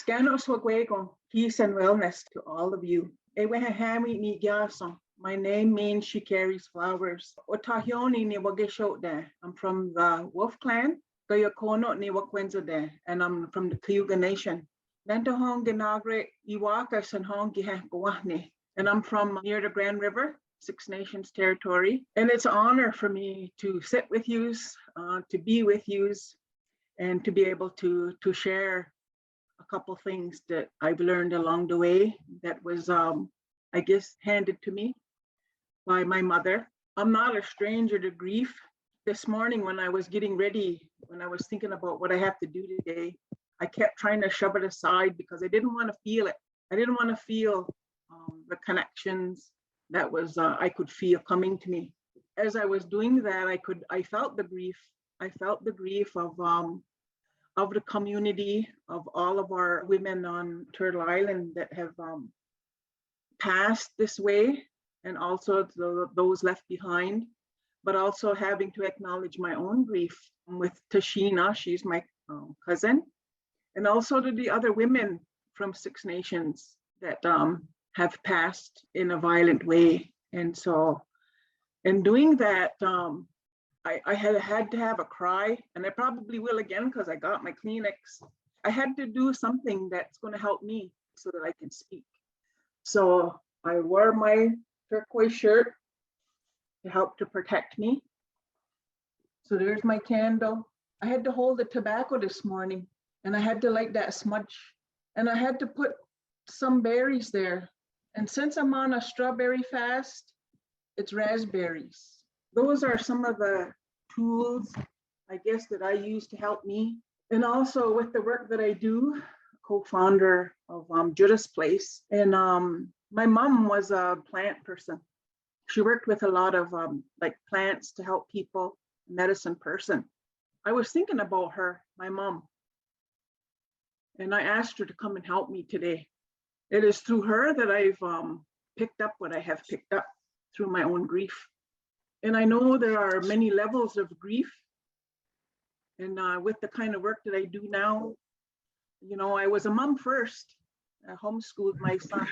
Scanos Wagwego, peace and wellness to all of you. Ewehahami ni gyasong. My name means she carries flowers. Otahioni ni Wageshode. I'm from the Wolf Clan. Gayakono ni Wakwenzode, and I'm from the Cayuga Nation. Nantahong Genagre Iwaka Sanhong Gihakawahni, and I'm from near the Grand River, Six Nations territory. And it's an honor for me to sit with you, to be with you, and to be able to share a couple things that I've learned along the way that was, I guess, handed to me by my mother. I'm not a stranger to grief. This morning when I was getting ready, when I was thinking about what I have to do today, I kept trying to shove it aside because I didn't want to feel it. I didn't want to feel the connections that was I could feel coming to me. As I was doing that, I felt the grief. I felt the grief of the community, of all of our women on Turtle Island that have passed this way, and also those left behind, but also having to acknowledge my own grief with Tashina, she's my cousin, and also to the other women from Six Nations that have passed in a violent way. And so in doing that, I had to have a cry, and I probably will again because I got my Kleenex. I had to do something that's going to help me so that I can speak. So I wore my turquoise shirt to help to protect me. So there's my candle. I had to hold the tobacco this morning, and I had to light that smudge, and I had to put some berries there. And since I'm on a strawberry fast, it's raspberries. Those are some of the tools, I guess, that I use to help me. And also with the work that I do, co-founder of Judas Place. And my mom was a plant person. She worked with a lot of like plants to help people, medicine person. I was thinking about her, my mom, and I asked her to come and help me today. It is through her that I've picked up what I have picked up through my own grief. And I know there are many levels of grief. And with the kind of work that I do now, you know, I was a mom first. I homeschooled my son,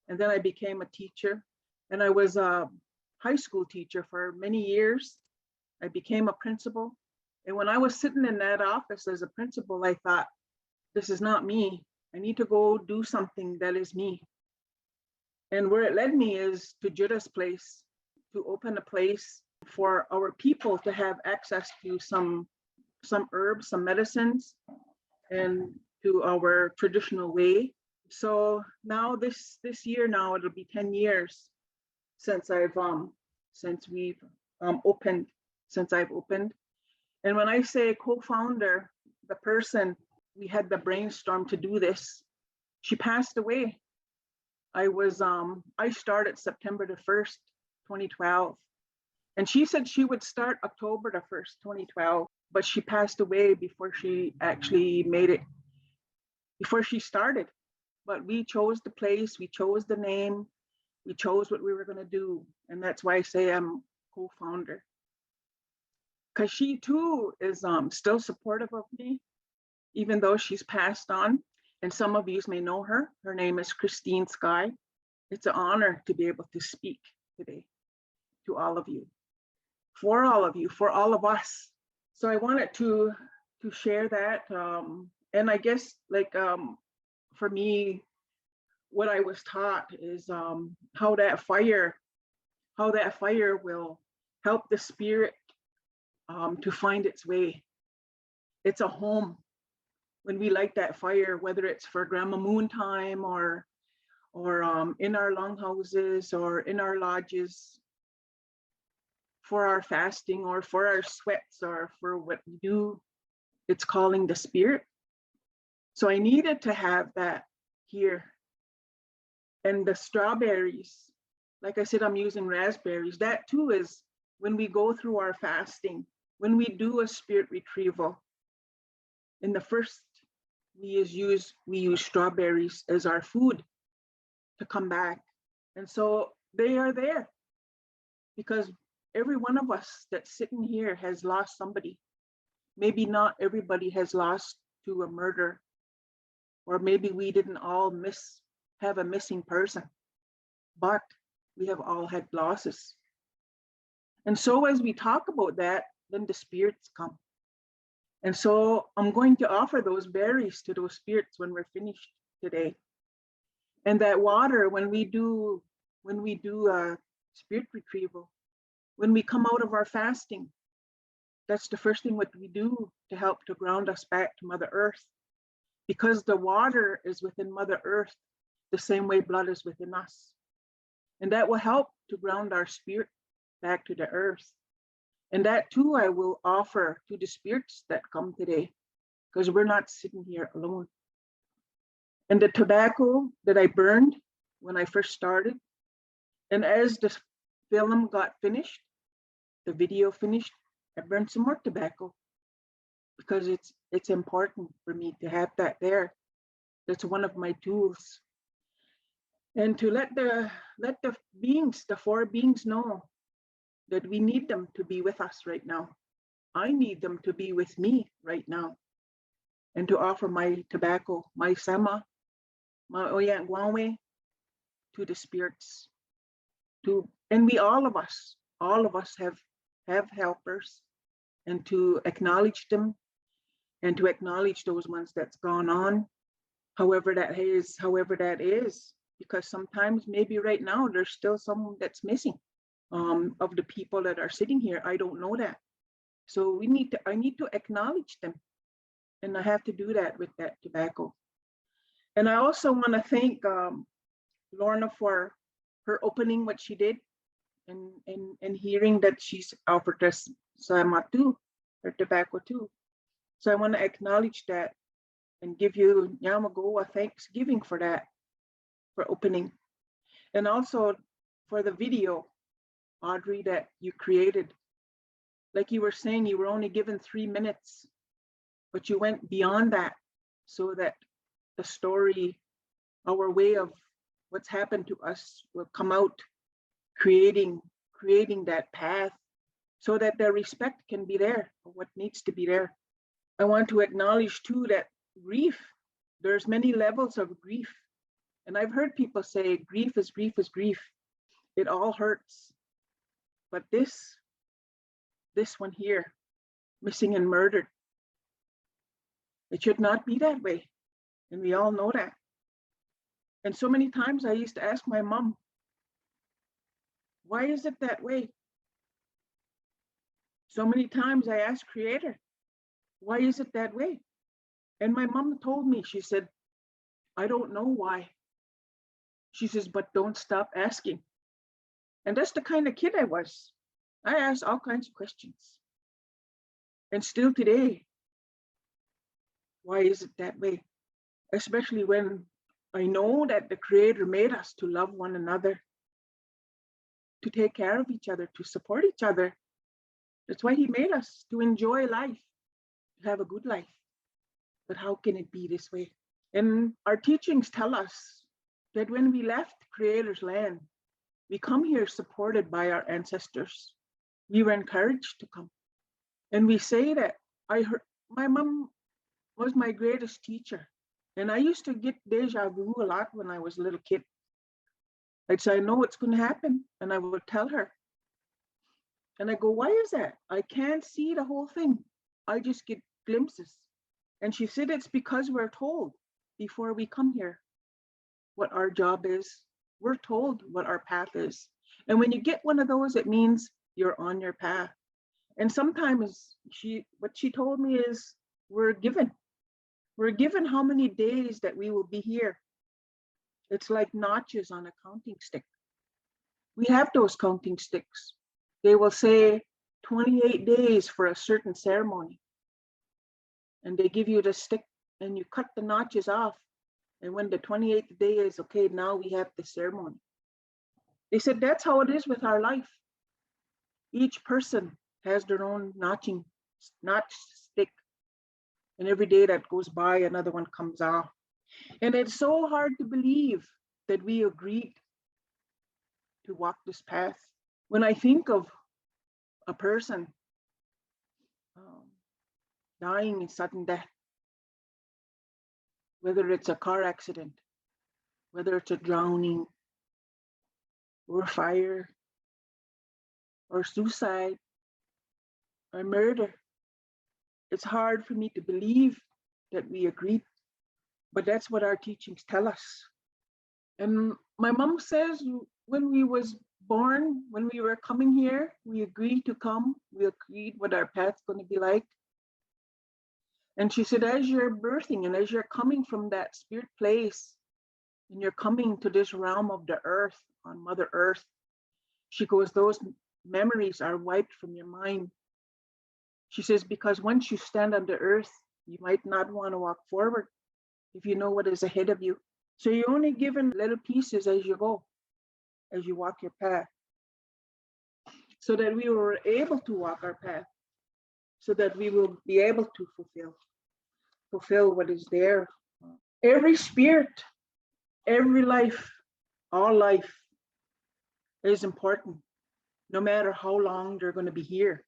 and then I became a teacher. And I was a high school teacher for many years. I became a principal. And when I was sitting in that office as a principal, I thought, this is not me. I need to go do something that is me. And where it led me is to Judas Place, to open a place for our people to have access to some herbs, some medicines, and to our traditional way. So now this year now it'll be 10 years since I've opened. And when I say co-founder, the person we had the brainstorm to do this, she passed away. I started September the 1st, 2012. And she said she would start October the 1st, 2012, but she passed away before she actually made it, before she started. But we chose the place, we chose the name, we chose what we were going to do. And that's why I say I'm co-founder. Because she too is still supportive of me, even though she's passed on. And some of you may know her. Her name is Christine Sky. It's an honor to be able to speak today to all of you, for all of us. So I wanted to share that. And I guess like for me, what I was taught is how that fire will help the spirit to find its way. It's a home. When we light that fire, whether it's for Grandma Moon time or in our longhouses or in our lodges, for our fasting or for our sweats or for what we do, it's calling the spirit. So I needed to have that here. And the strawberries, like I said, I'm using raspberries. That too is when we go through our fasting, when we do a spirit retrieval. In the first, we use strawberries as our food to come back. And so they are there because every one of us that's sitting here has lost somebody. Maybe not everybody has lost to a murder, or maybe we didn't all have a missing person, but we have all had losses. And so as we talk about that, then the spirits come. And so I'm going to offer those berries to those spirits when we're finished today. And that water, when we do spirit retrieval, when we come out of our fasting, that's the first thing what we do to help to ground us back to Mother Earth. Because the water is within Mother Earth, the same way blood is within us. And that will help to ground our spirit back to the earth. And that too, I will offer to the spirits that come today, because we're not sitting here alone. And the tobacco that I burned when I first started, and as the film got finished, the video finished, I burned some more tobacco, because it's important for me to have that there. That's one of my tools. And to let the beings, the four beings, know that we need them to be with us right now. I need them to be with me right now. And to offer my tobacco, my sama, my oyangwawe, to the spirits. And we, all of us have helpers, and to acknowledge them, and to acknowledge those ones that's gone on, however that is, because sometimes maybe right now there's still someone that's missing of the people that are sitting here. I don't know that. So I need to acknowledge them, and I have to do that with that tobacco. And I also want to thank Lorna for her opening what she did, and hearing that she's offered us sama too, her tobacco too. So I want to acknowledge that and give you Yamago a thanksgiving for that, for opening. And also for the video, Audrey, that you created. Like you were saying, you were only given 3 minutes, but you went beyond that, so that the story, our way of what's happened to us, will come out, creating that path, so that the respect can be there for what needs to be there. I want to acknowledge too that grief, there's many levels of grief. And I've heard people say grief is grief is grief. It all hurts. But this one here, missing and murdered, it should not be that way. And we all know that. And so many times I used to ask my mom, why is it that way? So many times I asked Creator, why is it that way? And my mom told me, she said, I don't know why. She says, but don't stop asking. And that's the kind of kid I was. I asked all kinds of questions. And still today, why is it that way? Especially when I know that the Creator made us to love one another, to take care of each other, to support each other. That's why He made us, to enjoy life, to have a good life. But how can it be this way? And our teachings tell us that when we left Creator's land, we come here supported by our ancestors. We were encouraged to come. And we say that I heard, my mom was my greatest teacher. And I used to get deja vu a lot when I was a little kid. I'd say, I know what's going to happen. And I would tell her. And I go, why is that? I can't see the whole thing. I just get glimpses. And she said, it's because we're told before we come here what our job is. We're told what our path is. And when you get one of those, it means you're on your path. And sometimes what she told me is, we're given how many days that we will be here. It's like notches on a counting stick. We have those counting sticks. They will say 28 days for a certain ceremony. And they give you the stick and you cut the notches off. And when the 28th day is, okay, now we have the ceremony. They said that's how it is with our life. Each person has their own notch stick. And every day that goes by, another one comes off. And it's so hard to believe that we agreed to walk this path. When I think of a person dying in sudden death, whether it's a car accident, whether it's a drowning or fire or suicide or murder. It's hard for me to believe that we agreed, but that's what our teachings tell us. And my mom says when we was born, when we were coming here, we agreed to come. We agreed what our path's going to be like. And she said, as you're birthing and as you're coming from that spirit place, and you're coming to this realm of the earth, on Mother Earth, she goes, those memories are wiped from your mind. She says, because once you stand on the earth, you might not want to walk forward if you know what is ahead of you. So you're only given little pieces as you go, as you walk your path, so that we were able to walk our path, so that we will be able to fulfill what is there. Every spirit, every life, all life is important, no matter how long they're going to be here,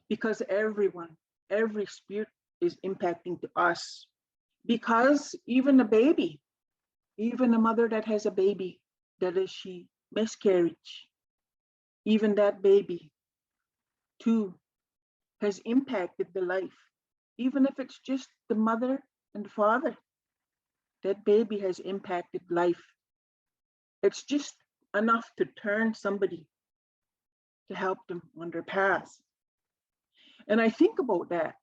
because everyone, every spirit is impacting to us. Because even a baby, even a mother that has a baby, that is she miscarriage, even that baby too has impacted the life. Even if it's just the mother and the father, that baby has impacted life. It's just enough to turn somebody, to help them on their path. And I think about that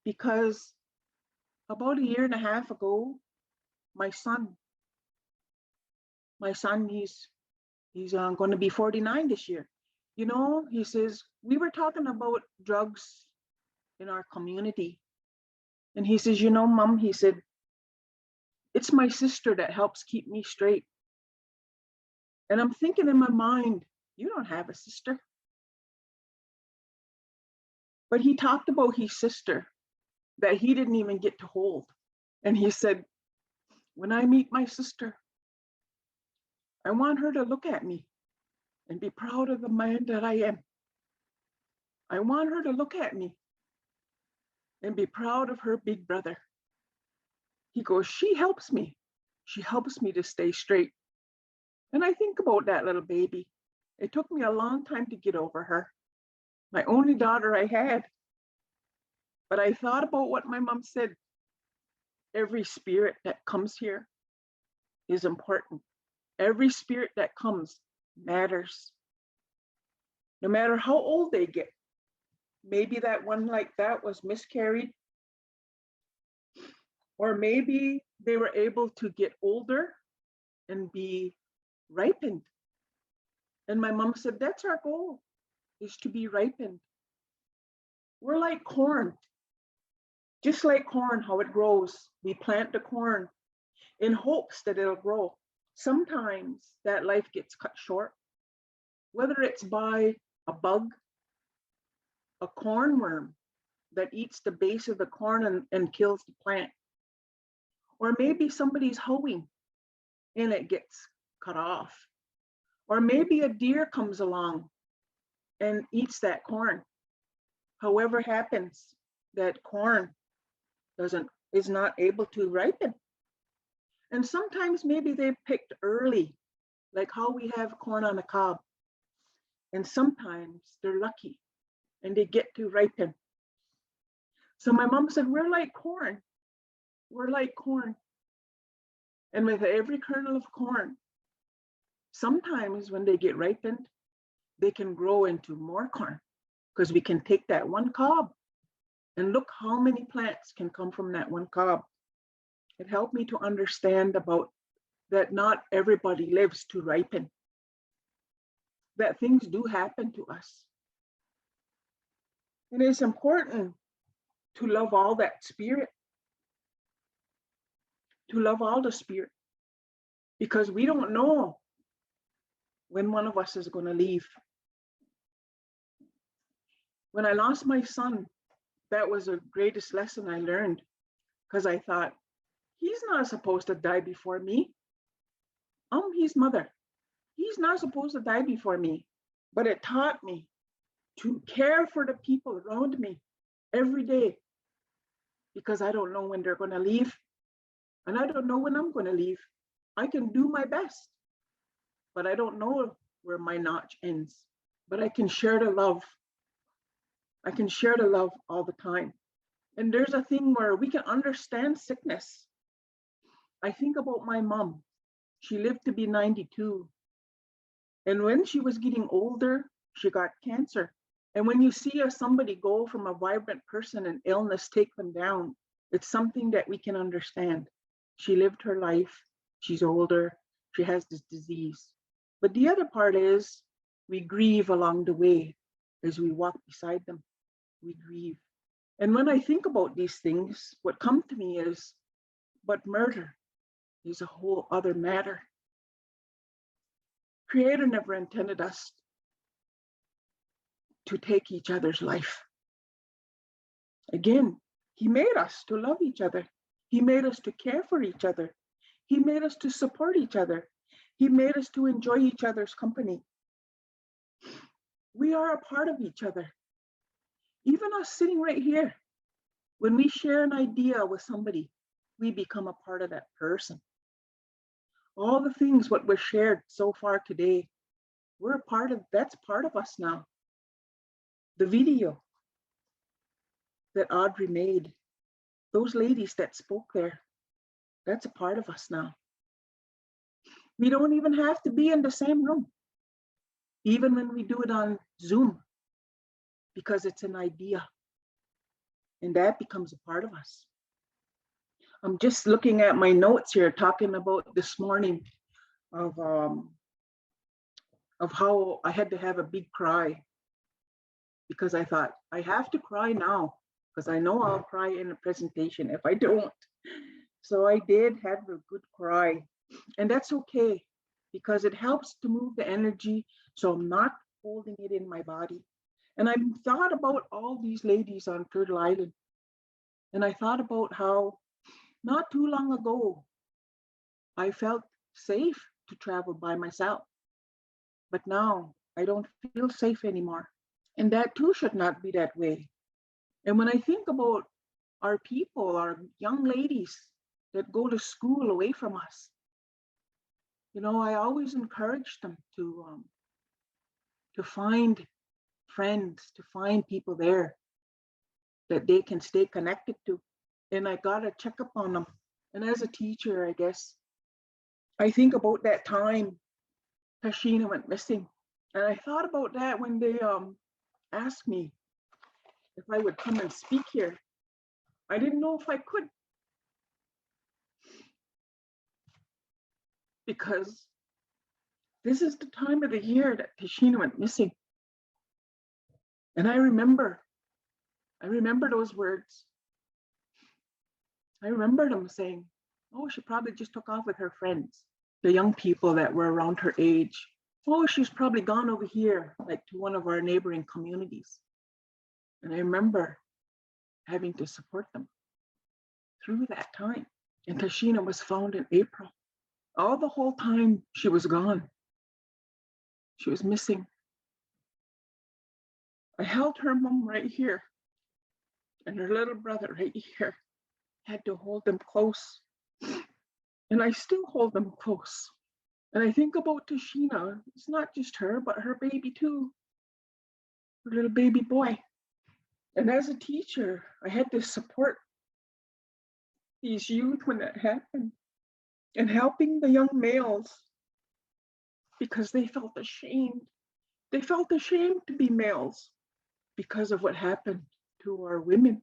because about a year and a half ago, my son, he's going to be 49 this year. You know, he says, we were talking about drugs in our community. And he says, you know, Mom, he said, it's my sister that helps keep me straight. And I'm thinking in my mind, you don't have a sister. But he talked about his sister that he didn't even get to hold. And he said, when I meet my sister, I want her to look at me and be proud of the man that I am. I want her to look at me and be proud of her big brother. He goes, she helps me. She helps me to stay straight. And I think about that little baby. It took me a long time to get over her, my only daughter I had. But I thought about what my mom said. Every spirit that comes here is important. Every spirit that comes matters. No matter how old they get. Maybe that one like that was miscarried. Or maybe they were able to get older and be ripened. And my mom said, that's our goal, is to be ripened. We're like corn. Just like corn, how it grows. We plant the corn in hopes that it'll grow. Sometimes that life gets cut short, whether it's by a bug, a corn worm that eats the base of the corn and kills the plant. Or maybe somebody's hoeing and it gets cut off. Or maybe a deer comes along and eats that corn. However happens, that corn is not able to ripen. And sometimes maybe they picked early, like how we have corn on the cob. And sometimes they're lucky and they get to ripen. So my mom said, we're like corn. We're like corn. And with every kernel of corn, sometimes when they get ripened, they can grow into more corn because we can take that one cob and look how many plants can come from that one cob. It helped me to understand about that not everybody lives to ripen, that things do happen to us. And it's important to love all that spirit, to love all the spirit, because we don't know when one of us is going to leave. When I lost my son, that was the greatest lesson I learned, because I thought, he's not supposed to die before me. I'm his mother. He's not supposed to die before me. But it taught me to care for the people around me every day, because I don't know when they're going to leave. And I don't know when I'm going to leave. I can do my best, but I don't know where my notch ends. But I can share the love. I can share the love all the time. And there's a thing where we can understand sickness. I think about my mom. She lived to be 92. And when she was getting older, she got cancer. And when you see somebody go from a vibrant person and illness take them down, it's something that we can understand. She lived her life. She's older. She has this disease. But the other part is we grieve along the way as we walk beside them. We grieve. And when I think about these things, what comes to me is, but murder is a whole other matter. Creator never intended us to take each other's life. Again, he made us to love each other. He made us to care for each other. He made us to support each other. He made us to enjoy each other's company. We are a part of each other. Even us sitting right here, when we share an idea with somebody, we become a part of that person. All the things what was shared so far today, we're a part of, that's part of us now. The video that Audrey made, those ladies that spoke there, that's a part of us now. We don't even have to be in the same room, even when we do it on Zoom, because it's an idea, and that becomes a part of us. I'm just looking at my notes here, talking about this morning of how I had to have a big cry, because I thought, I have to cry now, because I know I'll cry in a presentation if I don't. So I did have a good cry, and that's okay, because it helps to move the energy, so I'm not holding it in my body. And I thought about all these ladies on Turtle Island, and I thought about how not too long ago, I felt safe to travel by myself, but now I don't feel safe anymore. And that too should not be that way. And when I think about our people, our young ladies that go to school away from us, I always encourage them to find friends, to find people there that they can stay connected to. And I gotta check up on them. And as a teacher, I guess, I think about that time Tashina went missing. And I thought about that when they asked me if I would come and speak here. I didn't know if I could, because this is the time of the year that Tashina went missing. And I remember those words. I remember them saying, oh, she probably just took off with her friends, the young people that were around her age. Oh, she's probably gone over here, like to one of our neighboring communities. And I remember having to support them through that time. And Tashina was found in April. All the whole time she was gone. She was missing. I held her mom right here and her little brother right here. Had to hold them close. And I still hold them close. And I think about Tashina. It's not just her, but her baby too. Her little baby boy. And as a teacher, I had to support these youth when that happened, and helping the young males because they felt ashamed. They felt ashamed to be males because of what happened to our women,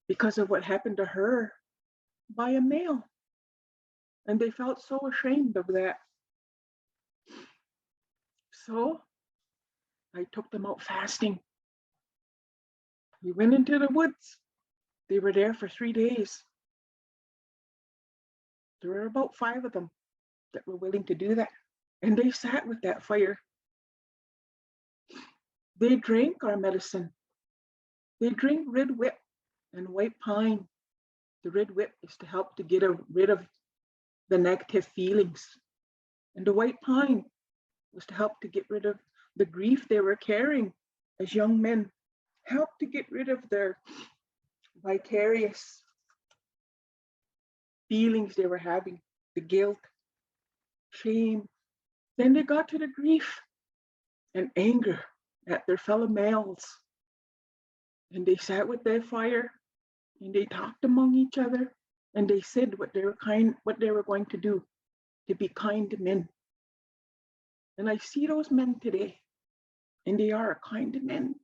because of what happened to her by a male. And they felt so ashamed of that. So I took them out fasting. We went into the woods. They were there for 3 days. There were about 5 of them that were willing to do that. And they sat with that fire. They drank our medicine. They drink red whip and white pine. The red whip is to help to get rid of the negative feelings. And the white pine was to help to get rid of the grief they were carrying as young men, help to get rid of their vicarious feelings they were having, the guilt, shame. Then they got to the grief and anger at their fellow males. And they sat with their fire and they talked among each other and they said what they were going to do to be kind to men. And I see those men today, and they are kind to men.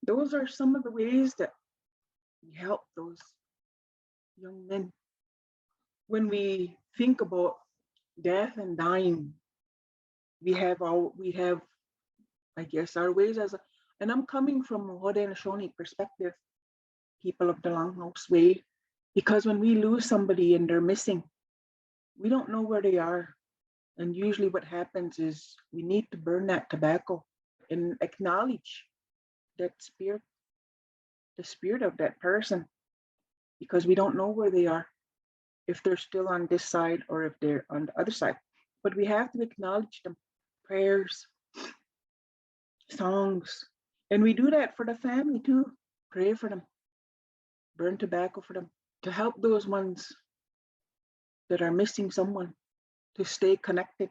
Those are some of the ways that we help those young men. When we think about death and dying, we have, I guess, our ways and I'm coming from a Haudenosaunee perspective, people of the Longhouse way, because when we lose somebody and they're missing, we don't know where they are. And usually what happens is we need to burn that tobacco and acknowledge that spirit, the spirit of that person, because we don't know where they are, if they're still on this side or if they're on the other side. But we have to acknowledge them, prayers, songs. And we do that for the family too. Pray for them, burn tobacco for them, to help those ones that are missing someone, to stay connected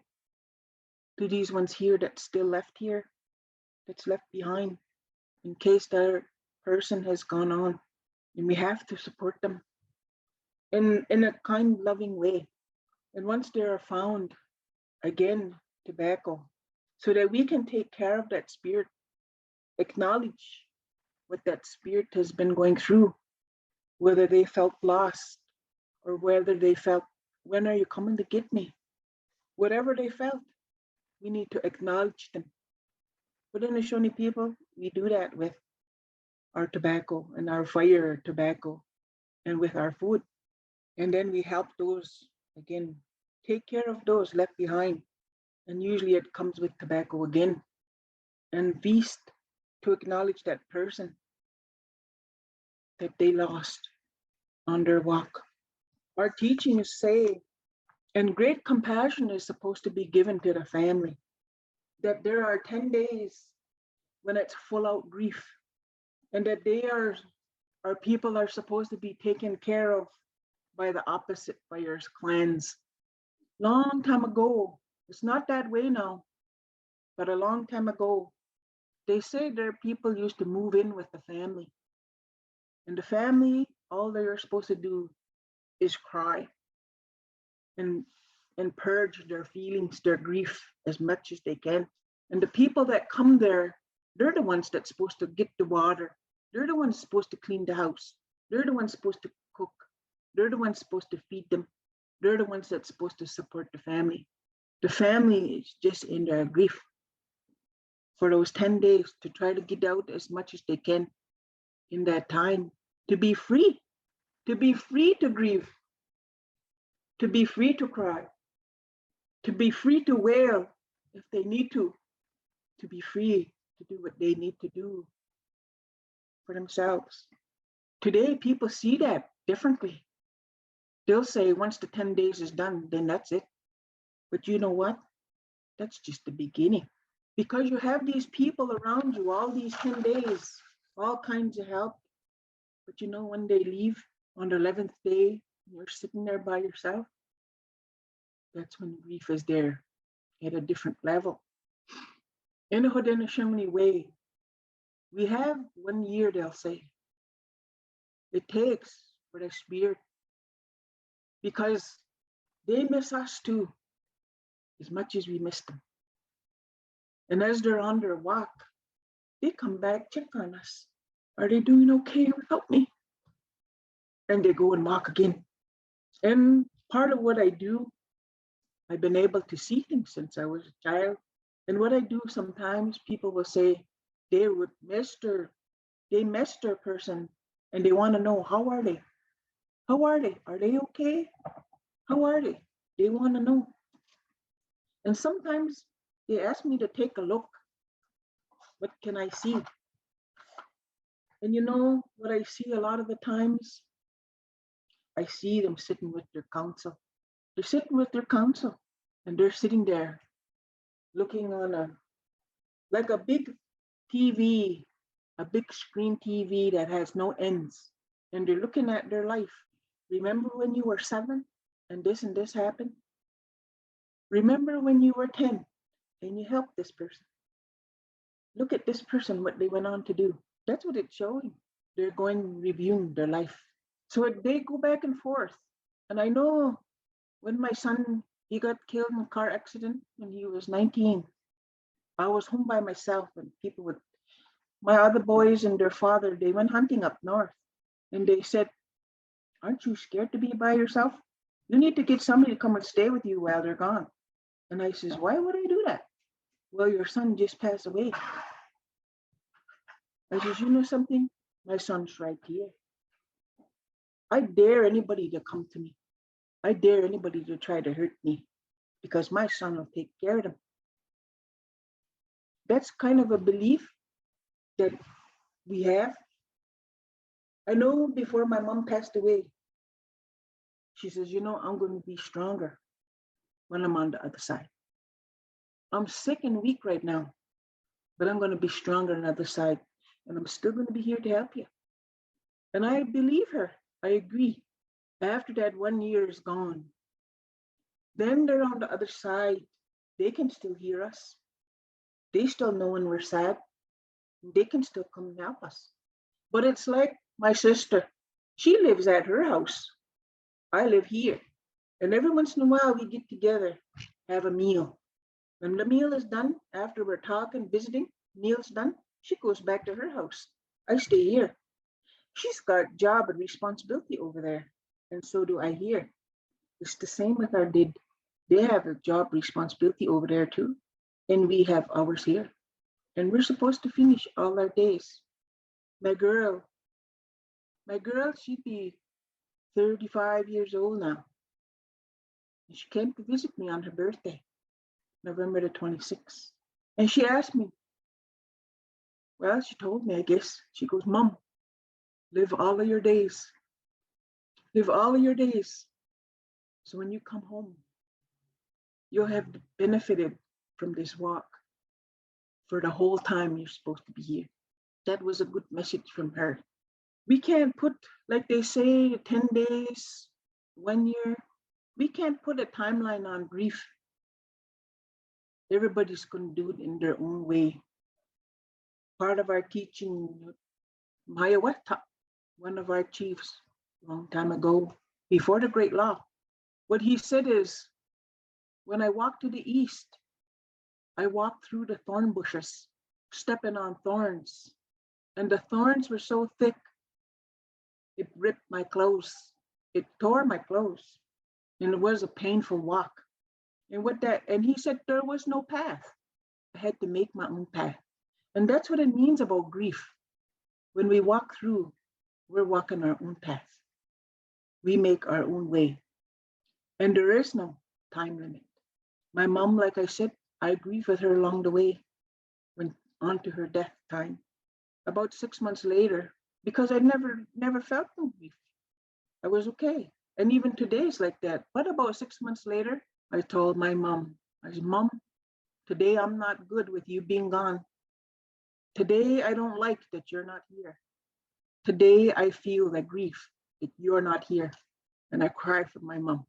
to these ones here that's still left here, that's left behind, in case their person has gone on. And we have to support them in a kind, loving way. And once they are found, again, tobacco, so that we can take care of that spirit, acknowledge what that spirit has been going through, whether they felt lost or whether they felt, when are you coming to get me? Whatever they felt, we need to acknowledge them. But in the Shawnee people, we do that with our tobacco and our fire tobacco and with our food. And then we help those, again, take care of those left behind. And usually it comes with tobacco again, and feast to acknowledge that person that they lost on their walk. Our teachings say, and great compassion is supposed to be given to the family, that there are 10 days when it's full out grief, and that our people are supposed to be taken care of by the opposite fires clans. Long time ago, it's not that way now, but a long time ago, they say their people used to move in with the family. And the family, all they're supposed to do is cry and purge their feelings, their grief as much as they can. And the people that come there, they're the ones that's supposed to get the water. They're the ones supposed to clean the house. They're the ones supposed to cook. They're the ones supposed to feed them. They're the ones that's supposed to support the family. The family is just in their grief for those 10 days to try to get out as much as they can in that time, to be free to grieve, to be free to cry, to be free to wail if they need to be free to do what they need to do for themselves. Today, people see that differently. They'll say once the 10 days is done, then that's it. But you know what? That's just the beginning. Because you have these people around you all these 10 days, all kinds of help. But you know, when they leave on the 11th day, you're sitting there by yourself, that's when grief is there at a different level. In the Haudenosaunee way, we have 1 year, they'll say. It takes for the spirit, because they miss us too, as much as we miss them. And as they're on their walk, they come back, check on us. Are they doing okay without me? And they go and walk again. And part of what I do, I've been able to see things since I was a child. And what I do sometimes, people will say they would miss their person, and they want to know, how are they? How are they? Are they okay? How are they? They want to know. And sometimes they ask me to take a look. What can I see? And you know what I see a lot of the times? I see them sitting with their counsel. They're sitting with their counsel, and they're sitting there looking on like a big TV, a big screen TV that has no ends. And they're looking at their life. Remember when you were 7? and this happened. Remember when you were 10 and you helped this person. Look at this person, what they went on to do. That's what it's showing. They're going reviewing their life. So they go back and forth. And I know when my son, he got killed in a car accident when he was 19, I was home by myself and people would, my other boys and their father, they went hunting up north. And they said, aren't you scared to be by yourself? You need to get somebody to come and stay with you while they're gone. And I says, why would I do that? Well, your son just passed away. I says, you know something? My son's right here. I dare anybody to come to me. I dare anybody to try to hurt me because my son will take care of them. That's kind of a belief that we have. I know before my mom passed away, she says, you know, I'm going to be stronger when I'm on the other side. I'm sick and weak right now, but I'm going to be stronger on the other side. And I'm still going to be here to help you. And I believe her. I agree. After that 1 year is gone, then they're on the other side. They can still hear us. They still know when we're sad. They can still come and help us. But it's like my sister. She lives at her house. I live here. And every once in a while we get together, have a meal. When the meal is done, after we're talking, visiting, meal's done, she goes back to her house. I stay here. She's got job and responsibility over there. And so do I here. It's the same with our did. They have a job responsibility over there too. And we have ours here. And we're supposed to finish all our days. My girl, she'd be 35 years old now. And she came to visit me on her birthday, November the 26th. And she asked me, well, she told me, I guess, she goes, Mom, live all of your days. Live all of your days. So when you come home, you'll have benefited from this walk for the whole time you're supposed to be here. That was a good message from her. We can't put, like they say, 10 days, 1 year. We can't put a timeline on grief. Everybody's going to do it in their own way. Part of our teaching, Mayawata, one of our chiefs, a long time ago, before the Great Law, what he said is, when I walk to the east, I walk through the thorn bushes, stepping on thorns. And the thorns were so thick, it ripped my clothes. It tore my clothes. And it was a painful walk. And he said there was no path. I had to make my own path. And that's what it means about grief. When we walk through, we're walking our own path. We make our own way. And there is no time limit. My mom, like I said, I grieved with her along the way, went on to her death time. About 6 months later, because I never felt no grief. I was okay. And even today is like that. But about 6 months later, I told my mom, I said, Mom, today I'm not good with you being gone. Today I don't like that you're not here. Today I feel the grief that you're not here. And I cried for my mom.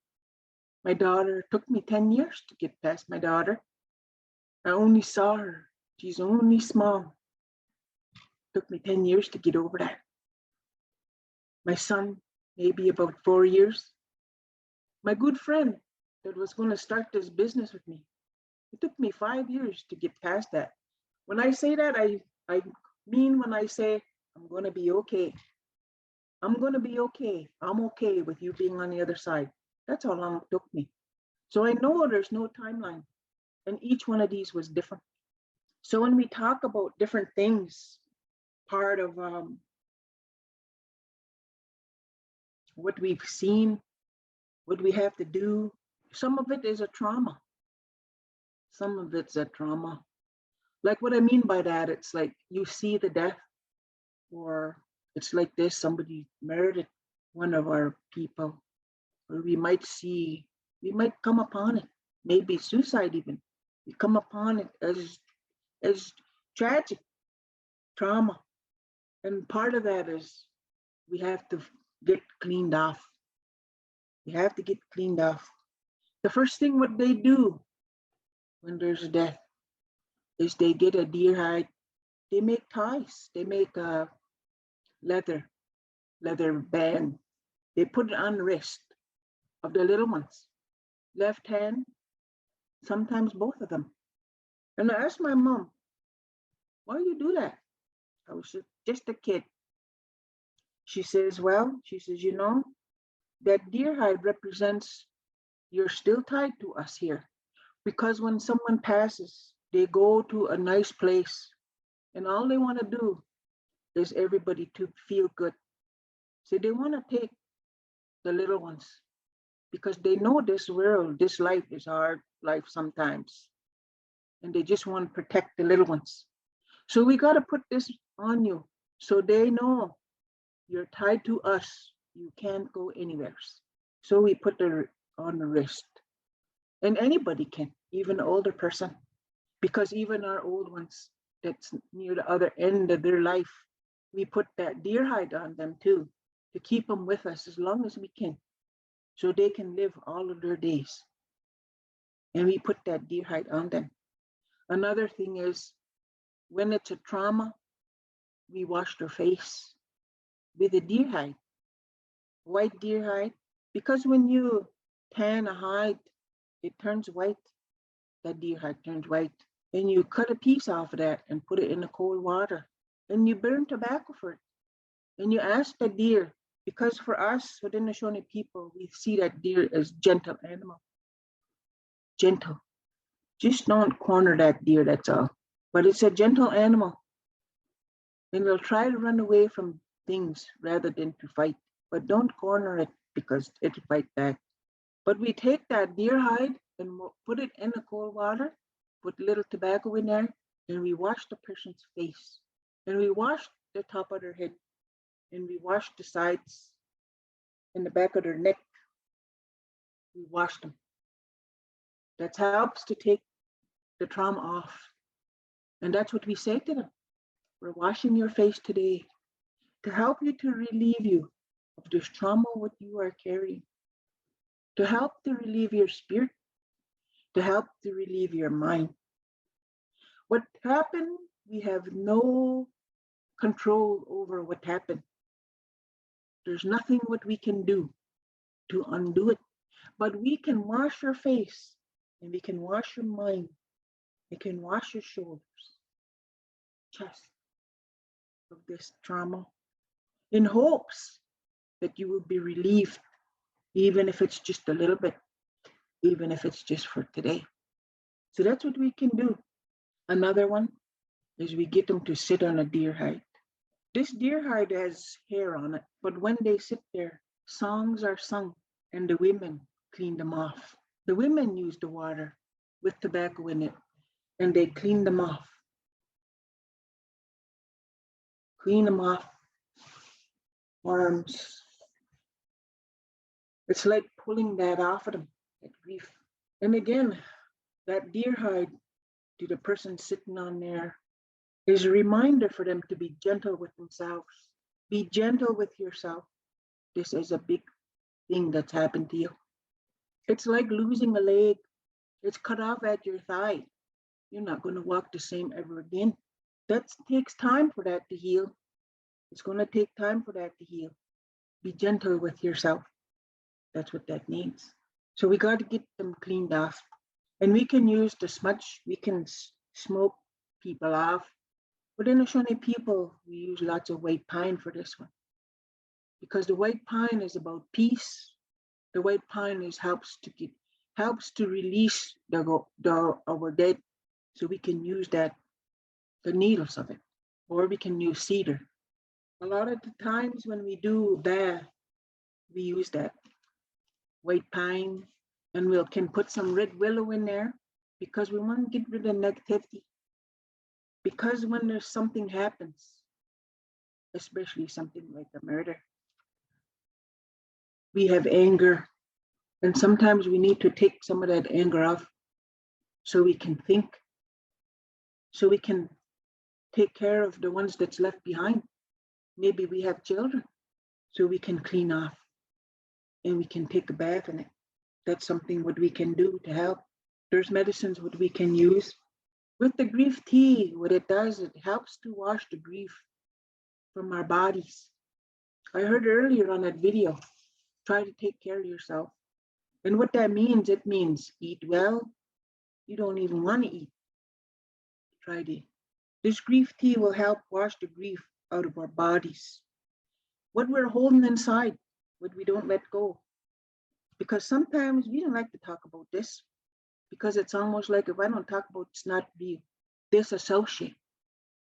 My daughter, took me 10 years to get past my daughter. I only saw her. She's only small. Took me 10 years to get over that. My son, maybe about 4 years. My good friend that was going to start this business with me, it took me 5 years to get past that. When I say that, I mean when I say I'm going to be okay. I'm going to be okay. I'm okay with you being on the other side. That's how long it took me. So I know there's no timeline. And each one of these was different. So when we talk about different things, part of what we've seen, what we have to do, some of it is a trauma. Some of it's a trauma. Like what I mean by that, it's like you see the death, or it's like this, somebody murdered one of our people, or we might come upon it, maybe suicide even. We come upon it as tragic trauma. And part of that is we have to get cleaned off. They have to get cleaned off. The first thing what they do when there's a death is they get a deer hide. They make ties. They make a leather band. They put it on the wrist of the little ones, left hand, sometimes both of them. And I asked my mom, why do you do that? I was just a kid. She says, you know, that deer hide represents you're still tied to us here. Because when someone passes, they go to a nice place and all they want to do is everybody to feel good. So they want to take the little ones because they know this world, this life is hard life sometimes. And they just want to protect the little ones. So we got to put this on you so they know you're tied to us. You can't go anywhere. So we put it on the wrist. And anybody can, even an older person, because even our old ones that's near the other end of their life, we put that deer hide on them too, to keep them with us as long as we can, so they can live all of their days. And we put that deer hide on them. Another thing is, when it's a trauma, we wash their face with a deer hide, white deer hide, because when you tan a hide, it turns white. That deer hide turns white. And you cut a piece off of that and put it in the cold water. And you burn tobacco for it. And you ask the deer, because for us, within the Shawnee people, we see that deer as gentle animal. Gentle. Just don't corner that deer, that's all. But it's a gentle animal. And they'll try to run away from things rather than to fight. But don't corner it because it'll fight back. But we take that deer hide and put it in the cold water, put a little tobacco in there, and we wash the person's face. And we wash the top of their head, and we wash the sides and the back of their neck. We wash them. That helps to take the trauma off. And that's what we say to them. We're washing your face today to help you, to relieve you of this trauma what you are carrying, to help to relieve your spirit, to help to relieve your mind. What happened, we have no control over what happened. There's nothing what we can do to undo it, but we can wash your face and we can wash your mind. We can wash your shoulders, chest of this trauma in hopes that you will be relieved, even if it's just a little bit, even if it's just for today. So that's what we can do. Another one is we get them to sit on a deer hide. This deer hide has hair on it, but when they sit there, songs are sung and the women clean them off. The women use the water with tobacco in it and they clean them off. Clean them off, arms. It's like pulling that off of them, that grief. And again, that deer hide to the person sitting on there is a reminder for them to be gentle with themselves. Be gentle with yourself. This is a big thing that's happened to you. It's like losing a leg. It's cut off at your thigh. You're not going to walk the same ever again. That takes time for that to heal. It's going to take time for that to heal. Be gentle with yourself. That's what that means. So we got to get them cleaned off. And we can use the smudge. We can smoke people off. But in the Shawnee people, we use lots of white pine for this one. Because the white pine is about peace. The white pine helps to release our dead. So we can use that, the needles of it. Or we can use cedar. A lot of the times when we do that, we use that white pine, and we can put some red willow in there because we want to get rid of negativity. Because when there's something happens, especially something like a murder, we have anger, and sometimes we need to take some of that anger off so we can think, so we can take care of the ones that's left behind. Maybe we have children, so we can clean off and we can take a bath in it. That's something what we can do to help. There's medicines what we can use. With the grief tea, what it does, it helps to wash the grief from our bodies. I heard earlier on that video, try to take care of yourself. And what that means, it means eat well. You don't even want to eat. Try to. This grief tea will help wash the grief out of our bodies. What we're holding inside, what we don't let go. Because sometimes we don't like to talk about this, because it's almost like if I don't talk about it, it's not real. Disassociate,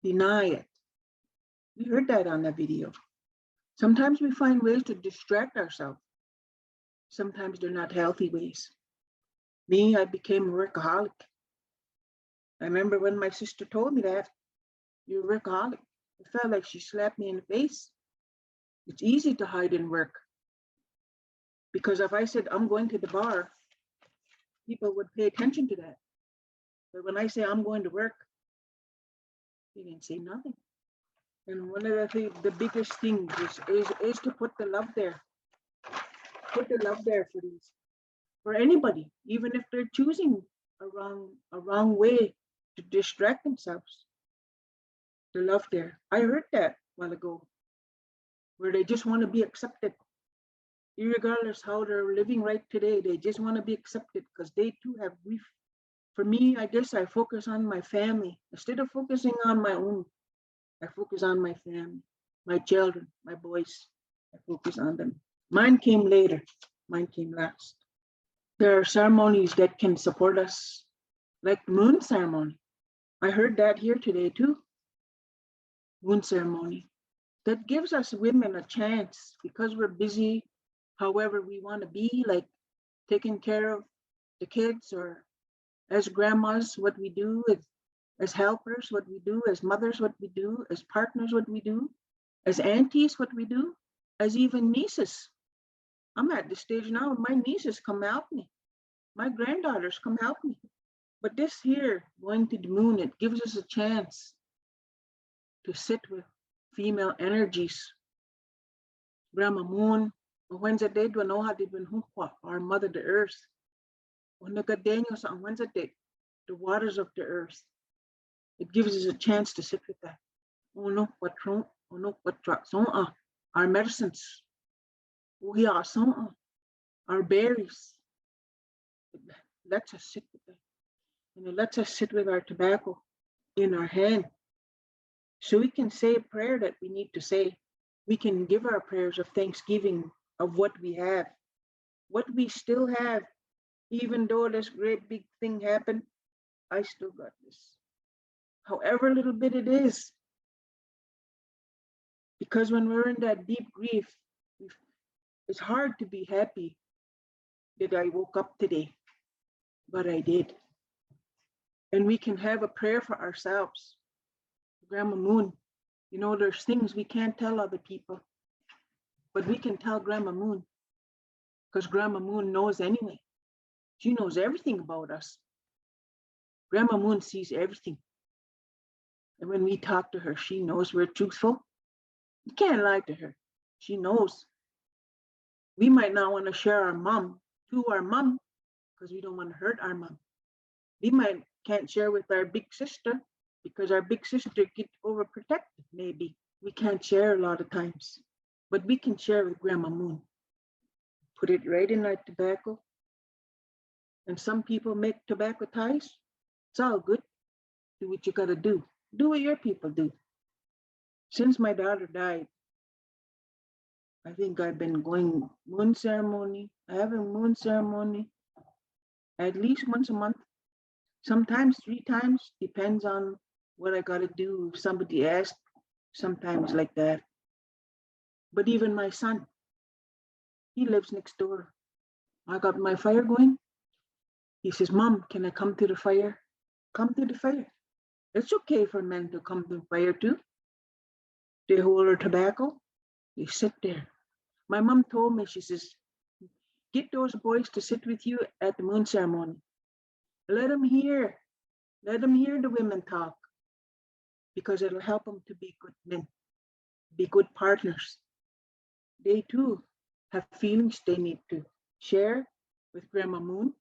deny it. We heard that on that video. Sometimes we find ways to distract ourselves. Sometimes they're not healthy ways. Me, I became a workaholic. I remember when my sister told me that, you're a workaholic. It felt like she slapped me in the face. It's easy to hide in work. Because if I said I'm going to the bar, people would pay attention to that. But when I say I'm going to work, they didn't say nothing. And one of the biggest things is to put the love there. Put the love there for anybody, even if they're choosing a wrong way to distract themselves. The love there. I heard that a while ago, where they just want to be accepted. Irregardless how they're living right today, they just want to be accepted because they too have grief. For me, I guess I focus on my family. Instead of focusing on my own, I focus on my family, my children, my boys. I focus on them. Mine came later. Mine came last. There are ceremonies that can support us, like the moon ceremony. I heard that here today too. Moon ceremony. That gives us women a chance because we're busy, however we want to be, like taking care of the kids, or as grandmas, what we do, as helpers, what we do, as mothers, what we do, as partners, what we do, as aunties, what we do, as even nieces. I'm at the stage now, my nieces come help me. My granddaughters come help me. But this here, going to the moon, it gives us a chance to sit with female energies. Grandma Moon, Wednesday, our mother, the earth. Wednesday, the waters of the earth. It gives us a chance to sit with that. Oh no, what wrong? Oh no, what drugs? Our medicines. We are some our berries. It lets us sit with that. And it lets us sit with our tobacco in our hand. So we can say a prayer that we need to say. We can give our prayers of thanksgiving of what we have, what we still have. Even though this great big thing happened, I still got this. However little bit it is. Because when we're in that deep grief, it's hard to be happy that I woke up today, but I did. And we can have a prayer for ourselves. Grandma Moon, you know, there's things we can't tell other people, but we can tell Grandma Moon, because Grandma Moon knows anyway. She knows everything about us. Grandma Moon sees everything. And when we talk to her, she knows we're truthful. You can't lie to her. She knows. We might not want to share our mom to our mom because we don't want to hurt our mom. We can't share with our big sister because our big sister gets overprotected, maybe. We can't share a lot of times, but we can share with Grandma Moon. Put it right in our tobacco. And some people make tobacco ties. It's all good. Do what you gotta do. Do what your people do. Since my daughter died, I think I've been going moon ceremony. I have a moon ceremony at least once a month. Sometimes 3 times, depends on what I gotta do. If somebody asks, sometimes like that. But even my son, he lives next door. I got my fire going. He says, Mom, can I come to the fire? Come to the fire. It's okay for men to come to the fire too. They hold their tobacco, they sit there. My mom told me, she says, get those boys to sit with you at the moon ceremony. Let them hear the women talk, because it'll help them to be good men, be good partners. They too have feelings they need to share with Grandma Moon,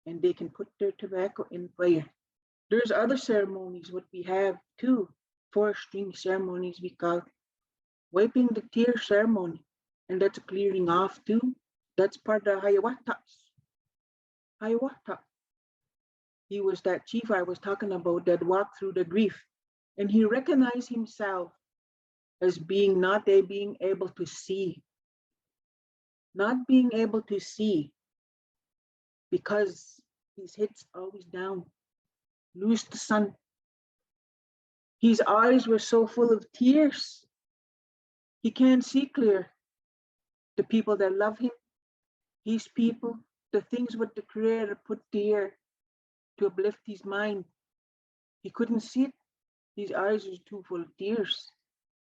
and they can put their tobacco in fire. There's other ceremonies what we have too, 4-string ceremonies we call wiping the tear ceremony, and that's a clearing off too. That's part of Hiawatha's. Hiawatha. He was that chief I was talking about that walked through the grief, and he recognized himself as being being able to see, not being able to see because his head's always down, lose the sun. His eyes were so full of tears, he can't see clear. The people that love him, his people, the things what the Creator put there to uplift his mind, he couldn't see it. His eyes were too full of tears.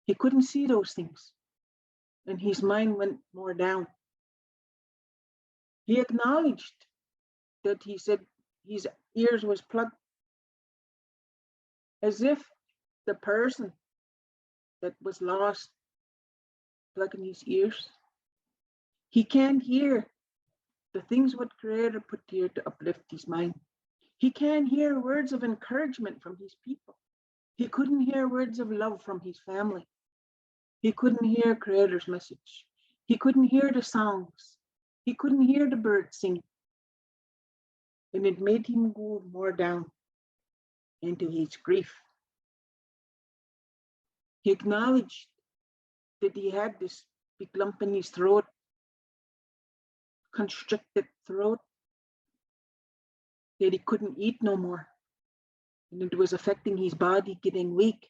He couldn't see those things, and his mind went more down. He acknowledged that he said his ears was plugged, as if the person that was lost plugging his ears. He can't hear the things what Creator put here to uplift his mind. He can't hear words of encouragement from his people. He couldn't hear words of love from his family. He couldn't hear Creator's message. He couldn't hear the songs. He couldn't hear the birds sing. And it made him go more down into his grief. He acknowledged that he had this big lump in his throat, constricted throat, that he couldn't eat no more. And it was affecting his body, getting weak.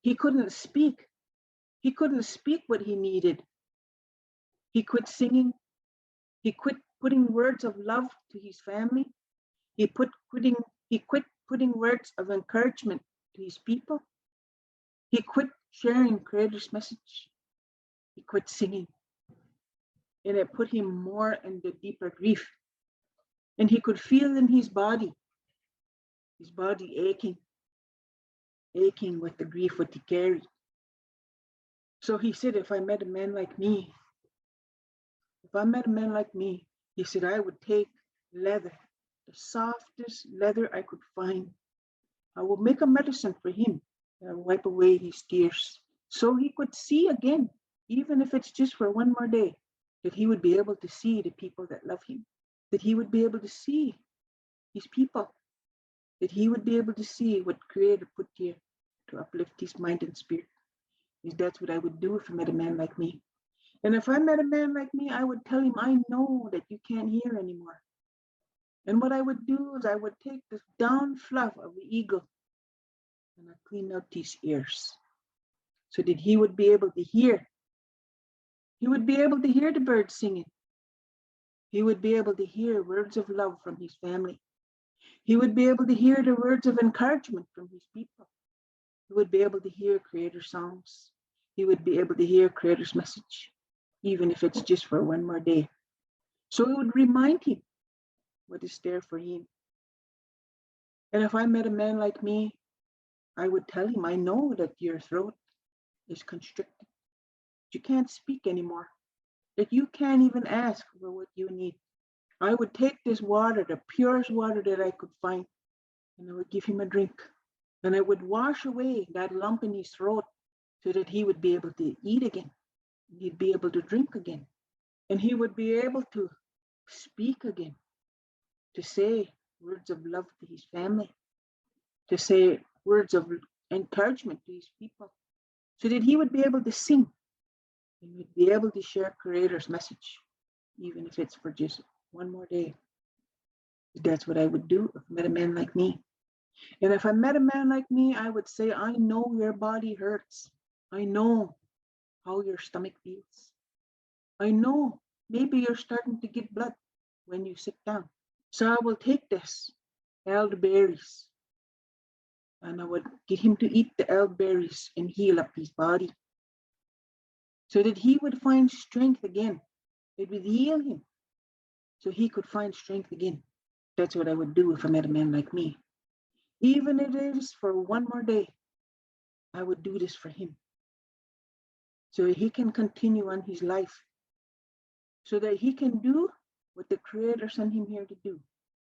He couldn't speak. He couldn't speak what he needed. He quit singing. He quit putting words of love to his family. He quit putting words of encouragement to his people. He quit sharing Creator's message. He quit singing. And it put him more in the deeper grief. And he could feel in his body aching with the grief what he carried. So he said, if I met a man like me, he said, I would take leather, the softest leather I could find. I will make a medicine for him and wipe away his tears so he could see again, even if it's just for one more day, that he would be able to see the people that love him, that he would be able to see his people, that he would be able to see what Creator put here to uplift his mind and spirit. That's what I would do if I met a man like me. And if I met a man like me, I would tell him, I know that you can't hear anymore. And what I would do is I would take the down fluff of the eagle and I clean out his ears so that he would be able to hear. He would be able to hear the birds singing. He would be able to hear words of love from his family. He would be able to hear the words of encouragement from his people. He would be able to hear Creator songs. He would be able to hear Creator's message, even if it's just for one more day. So it would remind him what is there for him. And if I met a man like me, I would tell him, I know that your throat is constricted. You can't speak anymore, that you can't even ask for what you need. I would take this water, the purest water that I could find, and I would give him a drink. And I would wash away that lump in his throat so that he would be able to eat again. He'd be able to drink again. And he would be able to speak again, to say words of love to his family, to say words of encouragement to his people, so that he would be able to sing and would be able to share Creator's message, even if it's for just one more day. That's what I would do if I met a man like me. And if I met a man like me, I would say, I know your body hurts. I know how your stomach feels. I know maybe you're starting to get blood when you sit down. So I will take this elderberries and I would get him to eat the elderberries and heal up his body so that he would find strength again. It would heal him so he could find strength again. That's what I would do if I met a man like me. Even if it is for one more day, I would do this for him so he can continue on his life, so that he can do what the Creator sent him here to do,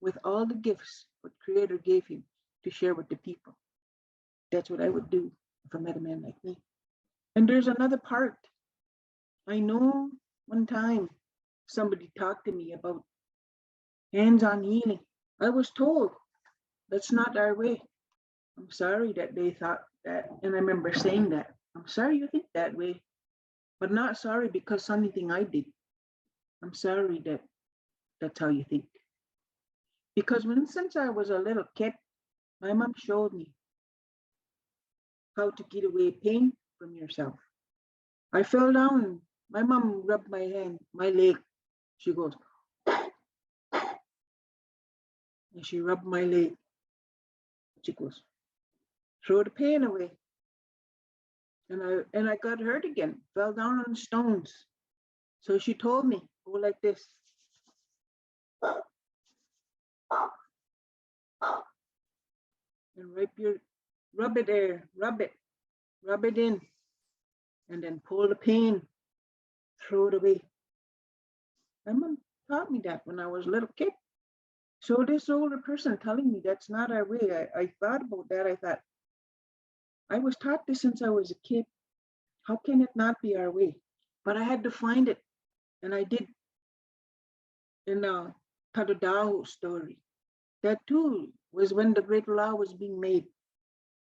with all the gifts what Creator gave him to share with the people. That's what I would do if I met a man like me. And there's another part. I know one time somebody talked to me about hands-on healing. I was told that's not our way. I'm sorry that they thought that. And I remember saying that. I'm sorry you think that way, but not sorry because something I did. I'm sorry that that's how you think. Because since I was a little kid, my mom showed me how to get away pain from yourself. I fell down. My mom rubbed my hand, my leg. She goes, and she rubbed my leg. She goes, throw the pain away. And I got hurt again, fell down on stones. So she told me, go like this. And rub it there, rub it in, and then pull the pain, throw it away. My mom taught me that when I was a little kid. So this older person telling me that's not our way, I thought about that. I thought, I was taught this since I was a kid. How can it not be our way? But I had to find it, and I did in the Tadadaho story. That too was when the great law was being made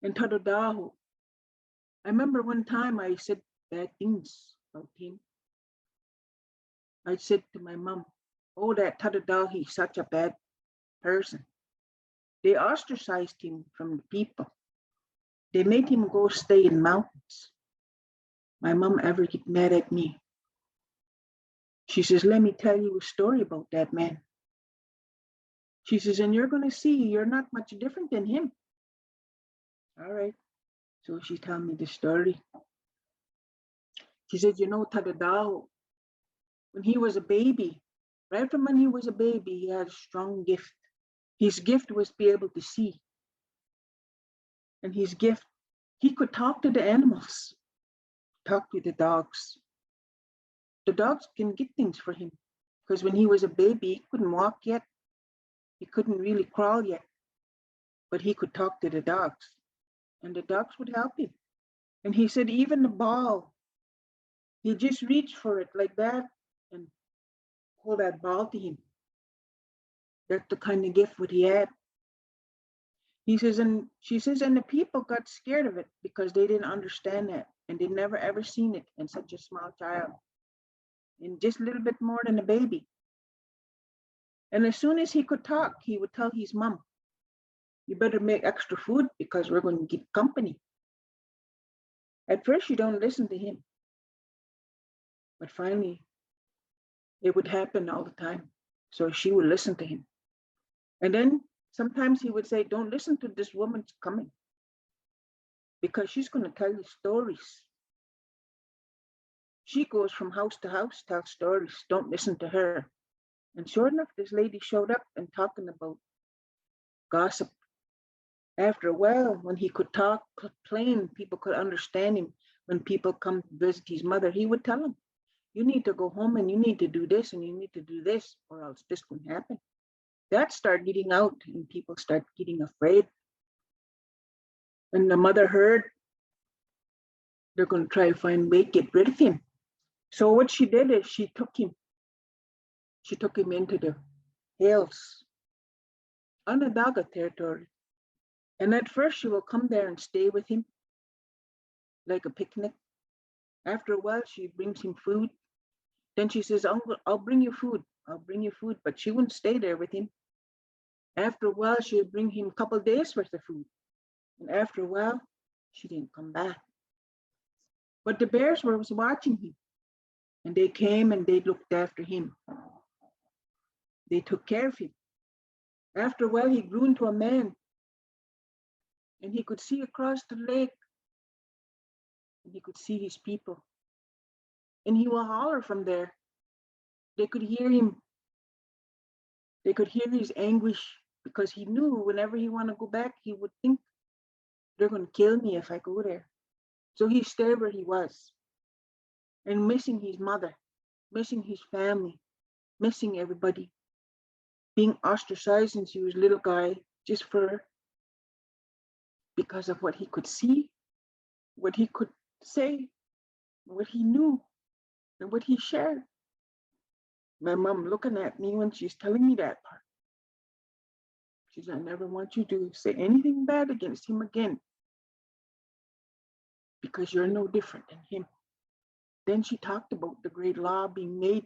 in Tadadaho. I remember one time I said bad things about him. I said to my mom, oh, that Tadadaho, he's such a bad person. They ostracized him from the people. They made him go stay in mountains. My mom ever get mad at me. She says, let me tell you a story about that man. She says, and you're going to see you're not much different than him. All right. So she told me the story. She said, you know, Tadadaho, when he was a baby, right from when he was a baby, he had a strong gift. His gift was to be able to see. And his gift, he could talk to the animals, talk to the dogs. The dogs can get things for him because when he was a baby, he couldn't walk yet. He couldn't really crawl yet, but he could talk to the dogs and the dogs would help him. And he said, even the ball, he just reached for it like that and pull that ball to him. That's the kind of gift what he had. He says, and she says, and the people got scared of it because they didn't understand that and they'd never ever seen it in such a small child, in just a little bit more than a baby. And as soon as he could talk, he would tell his mom, you better make extra food because we're going to get company. At first, you don't listen to him. But finally, it would happen all the time. So she would listen to him. And then sometimes he would say, don't listen to this woman's coming because she's going to tell you stories. She goes from house to house, tells stories. Don't listen to her. And sure enough, this lady showed up and talking about gossip. After a while, when he could talk plain, people could understand him. When people come to visit his mother, he would tell them, you need to go home and you need to do this and you need to do this or else this won't happen. That started getting out and people start getting afraid. And the mother heard, they're going to try to find a way to get rid of him. So what she did is she took him into the hills, Onondaga territory. And at first she will come there and stay with him like a picnic. After a while, she brings him food. Then she says, I'll bring you food. I'll bring you food. But she wouldn't stay there with him. After a while, she would bring him a couple of days worth of food. And after a while, she didn't come back. But the bears were watching him. And they came and they looked after him. They took care of him. After a while, he grew into a man. And he could see across the lake. And he could see his people. And he will holler from there. They could hear him. They could hear his anguish because he knew whenever he wanted to go back, he would think, they're going to kill me if I go there. So he stayed where he was. and missing his mother, missing his family, missing everybody, being ostracized since he was a little guy just for because of what he could see, what he could say, what he knew, and what he shared. My mom looking at me when she's telling me that part. She said, I never want you to say anything bad against him again because you're no different than him. Then she talked about the great law being made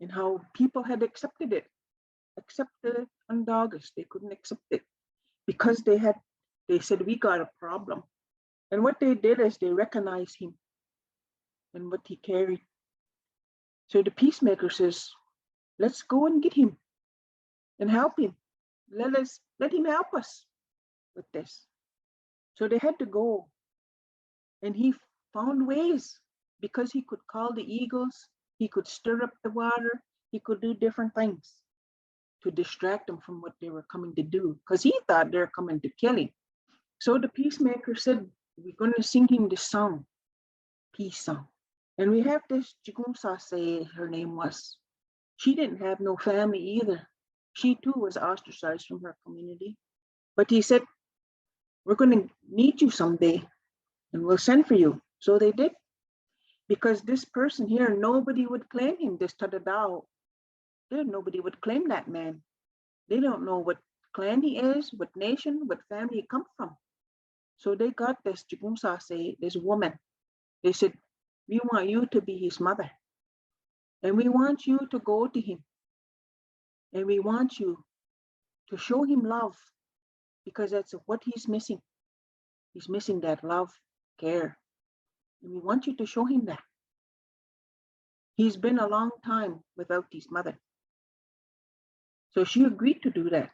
and how people had accepted it, except the Onondagas. They couldn't accept it because they said, we got a problem. And what they did is they recognized him and what he carried. So the peacemaker says, let's go and get him and help him. Let him help us with this. So they had to go, and he found ways because he could call the eagles, he could stir up the water, he could do different things to distract them from what they were coming to do, because he thought they were coming to kill him. So the peacemaker said, we're going to sing him this song, peace song. And we have this Jigumsa say her name was. She didn't have no family either. She too was ostracized from her community. But he said, we're going to need you someday and we'll send for you. So they did. Because this person here, nobody would claim him, this Tadadao. Nobody would claim that man. They don't know what clan he is, what nation, what family he comes from. So they got this Jigumsa say, this woman. They said, we want you to be his mother. And we want you to go to him. And we want you to show him love, because that's what he's missing. He's missing that love, care. And we want you to show him that. He's been a long time without his mother. So she agreed to do that.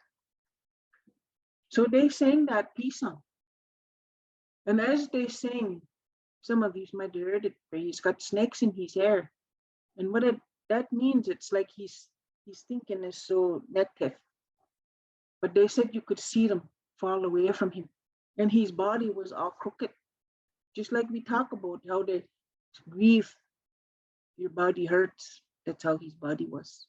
So they sang that peace song. And as they sing, some of you might have heard it, but he's got snakes in his hair. And what that means, it's like he's thinking is so negative. But they said you could see them fall away from him. And his body was all crooked. Just like we talk about how they grieve, your body hurts. That's how his body was.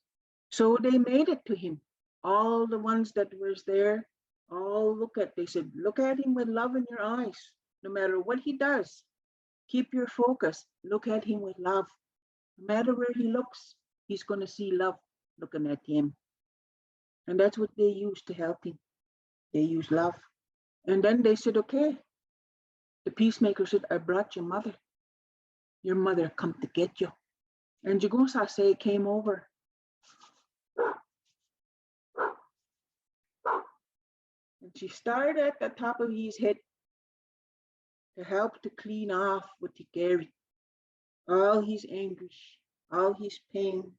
So they made it to him. All the ones that was there, they said, look at him with love in your eyes. No matter what he does, keep your focus. Look at him with love. No matter where he looks, he's going to see love looking at him. And that's what they used to help him. They used love. And then they said, okay. The peacemaker said, I brought your mother. Your mother come to get you. And Jigumsa say came over. And she started at the top of his head to help to clean off what he carried. All his anguish, all his pain,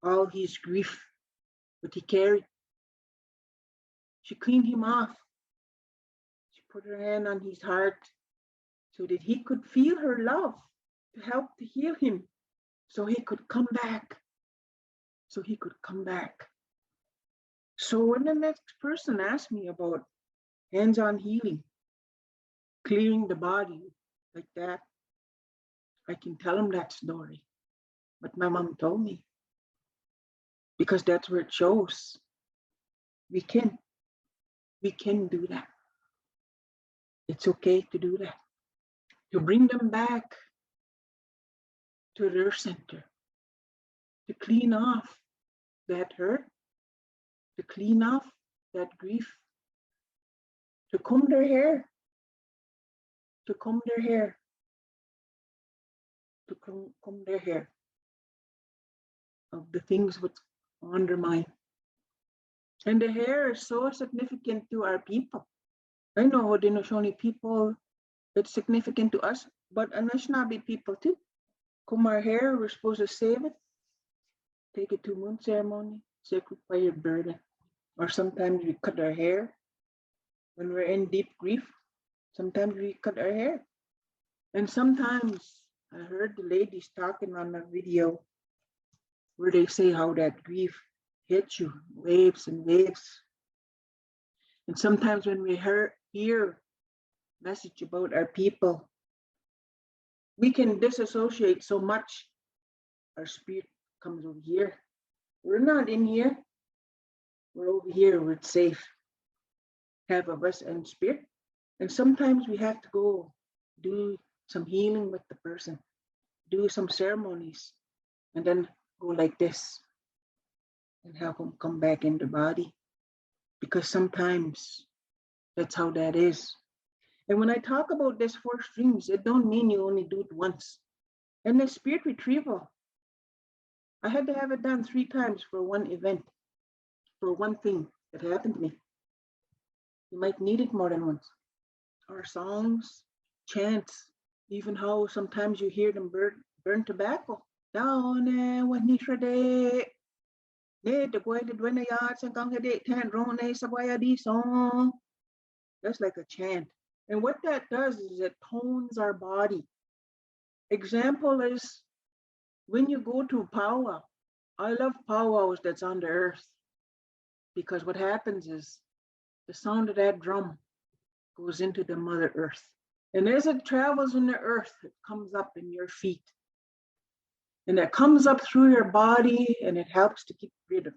all his grief, what he carried. She cleaned him off. She put her hand on his heart so that he could feel her love to help to heal him, so he could come back. So he could come back. So when the next person asked me about hands-on healing, clearing the body like that, I can tell them that story. But my mom told me, because that's where it shows. We can do that. It's okay to do that. To bring them back to their center, to clean off that hurt, to clean off that grief, to comb their hair, to comb their hair, to comb their hair of the things what's on their mind. And the hair is so significant to our people. I know the Haudenosaunee people, it's significant to us, but Anishinaabe people too. Comb our hair, we're supposed to save it, take it to moon ceremony, sacred fire burden. Or sometimes we cut our hair when we're in deep grief. Sometimes we cut our hair. And sometimes I heard the ladies talking on a video where they say how that grief hits you, waves and waves. And sometimes when we hear message about our people, We can disassociate so much. Our spirit comes over here. We're not in here. We're over here. We're safe. Half of us and spirit. And sometimes we have to go do some healing with the person, do some ceremonies, and then go like this and help them come back in the body. Because sometimes that's how that is. And when I talk about this 4 streams, it don't mean you only do it once. And the spirit retrieval, I had to have it done 3 times for one event, for one thing that happened to me. You might need it more than once. Our songs, chants, even how sometimes you hear them burn tobacco. Down there when he shredded, the boy did when the yards and gong de tan rone sabaya di song. That's like a chant. And what that does is it tones our body. Example is when you go to powwow. I love powwows that's on the earth because what happens is the sound of that drum goes into the Mother Earth. And as it travels in the earth, it comes up in your feet. And it comes up through your body and it helps to get rid of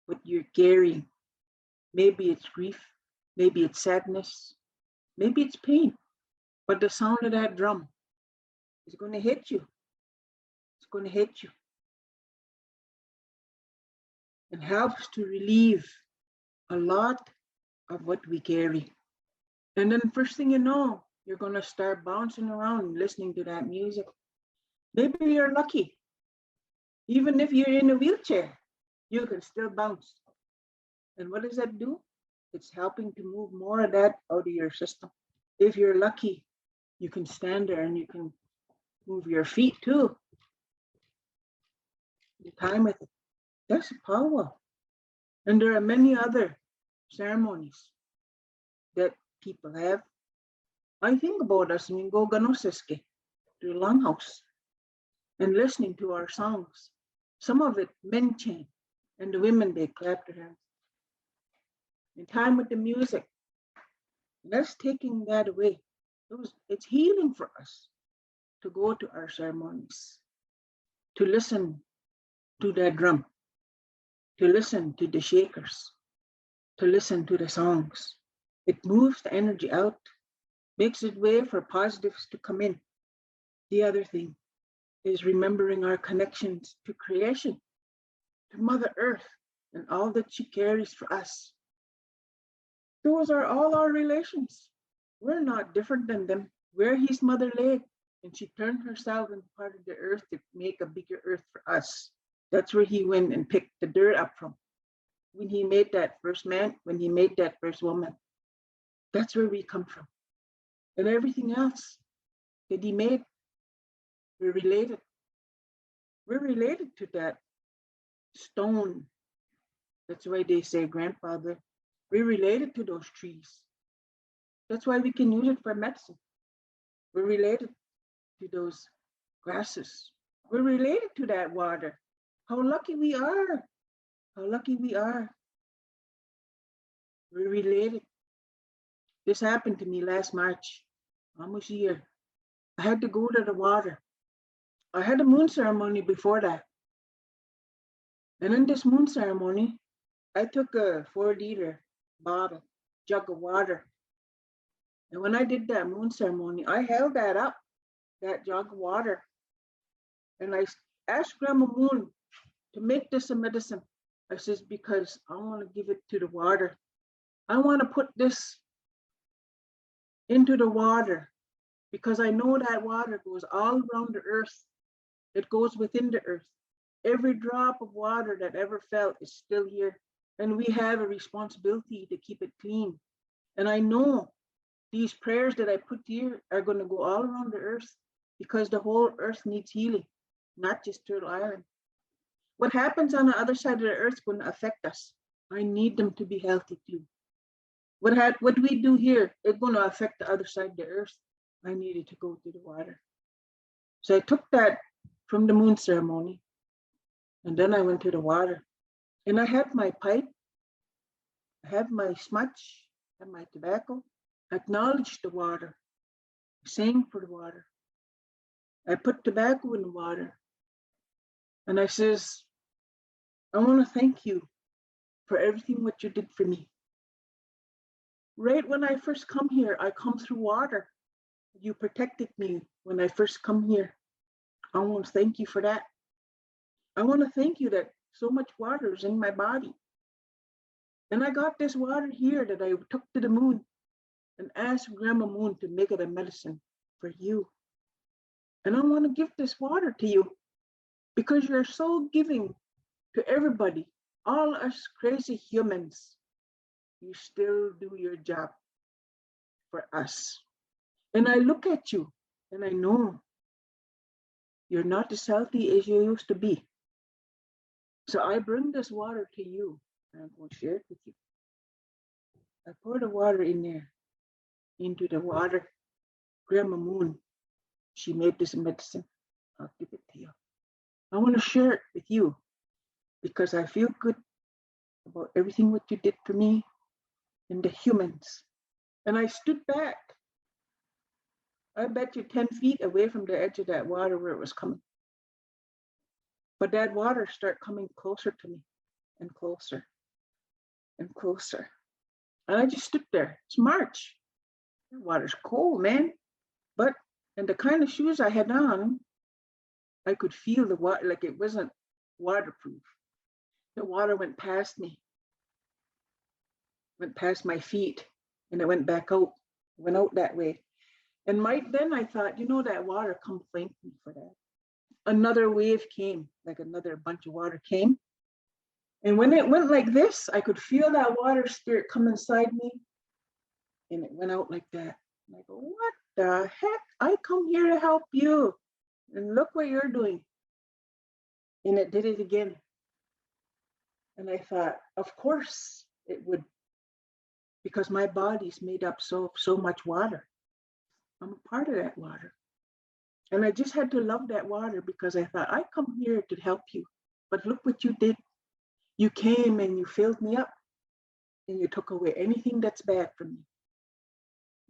what you're carrying. Maybe it's grief, maybe it's sadness, maybe it's pain. But the sound of that drum is going to hit you. It's going to hit you. It helps to relieve a lot of what we carry. And then first thing you know, you're going to start bouncing around listening to that music. Maybe you're lucky. Even if you're in a wheelchair, you can still bounce. And what does that do? It's helping to move more of that out of your system. If you're lucky, you can stand there and you can move your feet too. You time with it. That's power. And there are many other ceremonies that people have. I think about us when we go Ganosiske to the longhouse and listening to our songs. Some of it men chant and the women, they clap their hands. In time with the music, that's taking that away. It's healing for us to go to our ceremonies, to listen to that drum, to listen to the shakers, to listen to the songs. It moves the energy out, makes it way for positives to come in. The other thing is remembering our connections to creation, to Mother Earth, and all that she carries for us. Those are all our relations. We're not different than them. We're his mother laid, and she turned herself into part of the earth to make a bigger earth for us. That's where he went and picked the dirt up from. When he made that first man, when he made that first woman, that's where we come from. And everything else that he made, we're related. We're related to that stone. That's why they say, grandfather, we're related to those trees. That's why we can use it for medicine. We're related to those grasses. We're related to that water. How lucky we are. How lucky we are. We're related. This happened to me last March, almost a year. I had to go to the water. I had a moon ceremony before that. And in this moon ceremony, I took a 4-liter bottle, jug of water. And when I did that moon ceremony, I held that up, that jug of water. And I asked Grandma Moon to make this a medicine. I says, because I want to give it to the water. I want to put this into the water because I know that water goes all around the earth. It goes within the earth. Every drop of water that ever fell is still here. And we have a responsibility to keep it clean. And I know these prayers that I put here are going to go all around the earth because the whole earth needs healing, not just Turtle Island. What happens on the other side of the earth is going to affect us. I need them to be healthy too. What we do here is going to affect the other side of the earth. I needed to go to the water. So I took that from the moon ceremony, and then I went to the water. And I had my pipe, I had my smudge, I had my tobacco, I acknowledged the water, sang for the water. I put tobacco in the water. And I says, I want to thank you for everything what you did for me. Right when I first come here, I come through water. You protected me when I first come here. I want to thank you for that. I want to thank you that so much water is in my body. And I got this water here that I took to the moon and asked Grandma Moon to make it a medicine for you. And I want to give this water to you because you're so giving to everybody, all us crazy humans. You still do your job for us. And I look at you and I know you're not as healthy as you used to be. So I bring this water to you and I'm going to share it with you. I pour the water in there, into the water. Grandma Moon, she made this medicine. I'll give it to you. I want to share it with you because I feel good about everything what you did for me and the humans. And I stood back. I bet you 10 feet away from the edge of that water where it was coming. But that water started coming closer to me and closer and closer. And I just stood there. It's March. The water's cold, man. But in the kind of shoes I had on, I could feel the water like it wasn't waterproof. The water went past me, went past my feet, and it went back out, went out that way. And then I thought, you know, that water, come thank me for that. Another wave came, like another bunch of water came. And when it went like this, I could feel that water spirit come inside me. And it went out like that. And I go, what the heck? I come here to help you. And look what you're doing. And it did it again. And I thought, of course it would, because my body's made up so much water. I'm a part of that water. And I just had to love that water because I thought, I come here to help you. But look what you did. You came and you filled me up and you took away anything that's bad from me.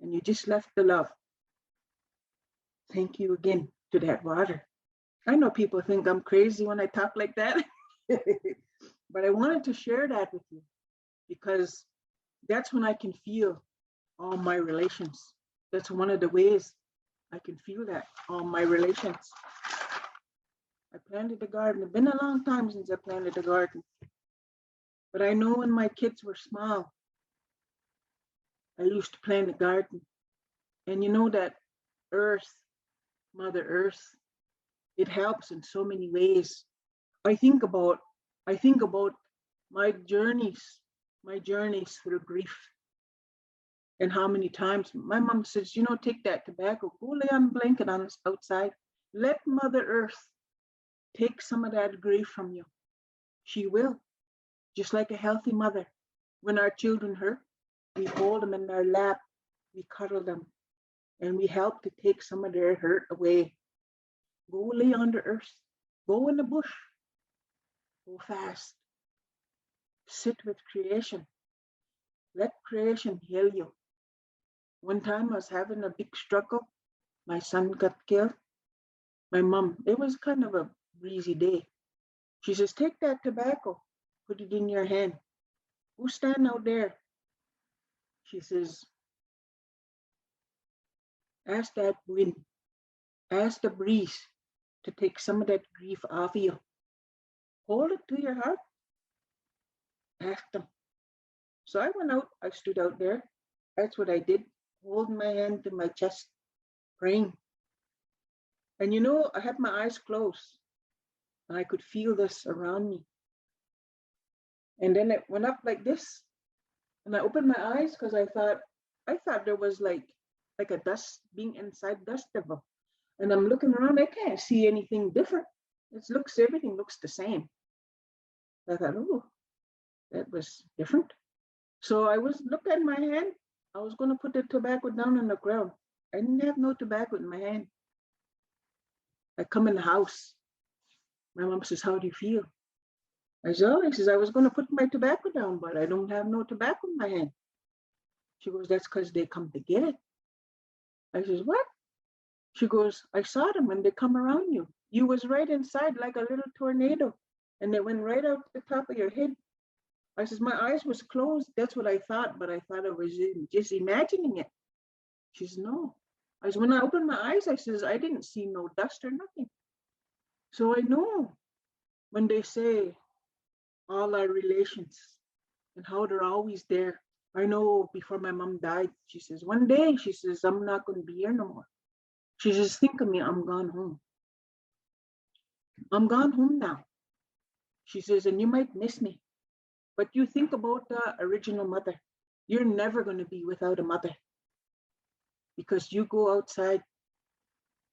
And you just left the love. Thank you again to that water. I know people think I'm crazy when I talk like that, but I wanted to share that with you because that's when I can feel all my relations. That's one of the ways I can feel that, all my relations. I planted the garden. It's been a long time since I planted the garden. But I know when my kids were small, I used to plant the garden. And you know that earth, Mother Earth, it helps in so many ways. I think about my journeys through grief. And how many times my mom says, you know, take that tobacco, go lay on a blanket on outside. Let Mother Earth take some of that grief from you. She will, just like a healthy mother. When our children hurt, we hold them in our lap, we cuddle them, and we help to take some of their hurt away. Go lay on the earth, go in the bush, go fast. Sit with creation. Let creation heal you. One time I was having a big struggle. My son got killed. My mom, it was kind of a breezy day. She says, take that tobacco, put it in your hand. Go stand out there. She says, ask that wind, ask the breeze to take some of that grief off of you. Hold it to your heart. Ask them. So I went out, I stood out there. That's what I did, holding my hand to my chest, praying. And you know, I had my eyes closed and I could feel this around me. And then it went up like this. And I opened my eyes because I thought there was like a dust being inside dust devil. And I'm looking around, I can't see anything different. Everything looks the same. I thought, oh, that was different. So I was looking at my hand. I was going to put the tobacco down on the ground. I didn't have no tobacco in my hand. I come in the house. My mom says, how do you feel? I said, oh, I was going to put my tobacco down, but I don't have no tobacco in my hand. She goes, that's because they come to get it. I says, what? She goes, I saw them when they come around you. You was right inside like a little tornado, and they went right out the top of your head. I says, my eyes was closed. That's what I thought, but I thought I was just imagining it. She says, no. I says, when I opened my eyes, I says, I didn't see no dust or nothing. So I know when they say all our relations and how they're always there. I know before my mom died, she says, one day, she says, I'm not going to be here no more. She says, think of me, I'm gone home. I'm gone home now. She says, and you might miss me, but you think about the original mother. You're never going to be without a mother because you go outside,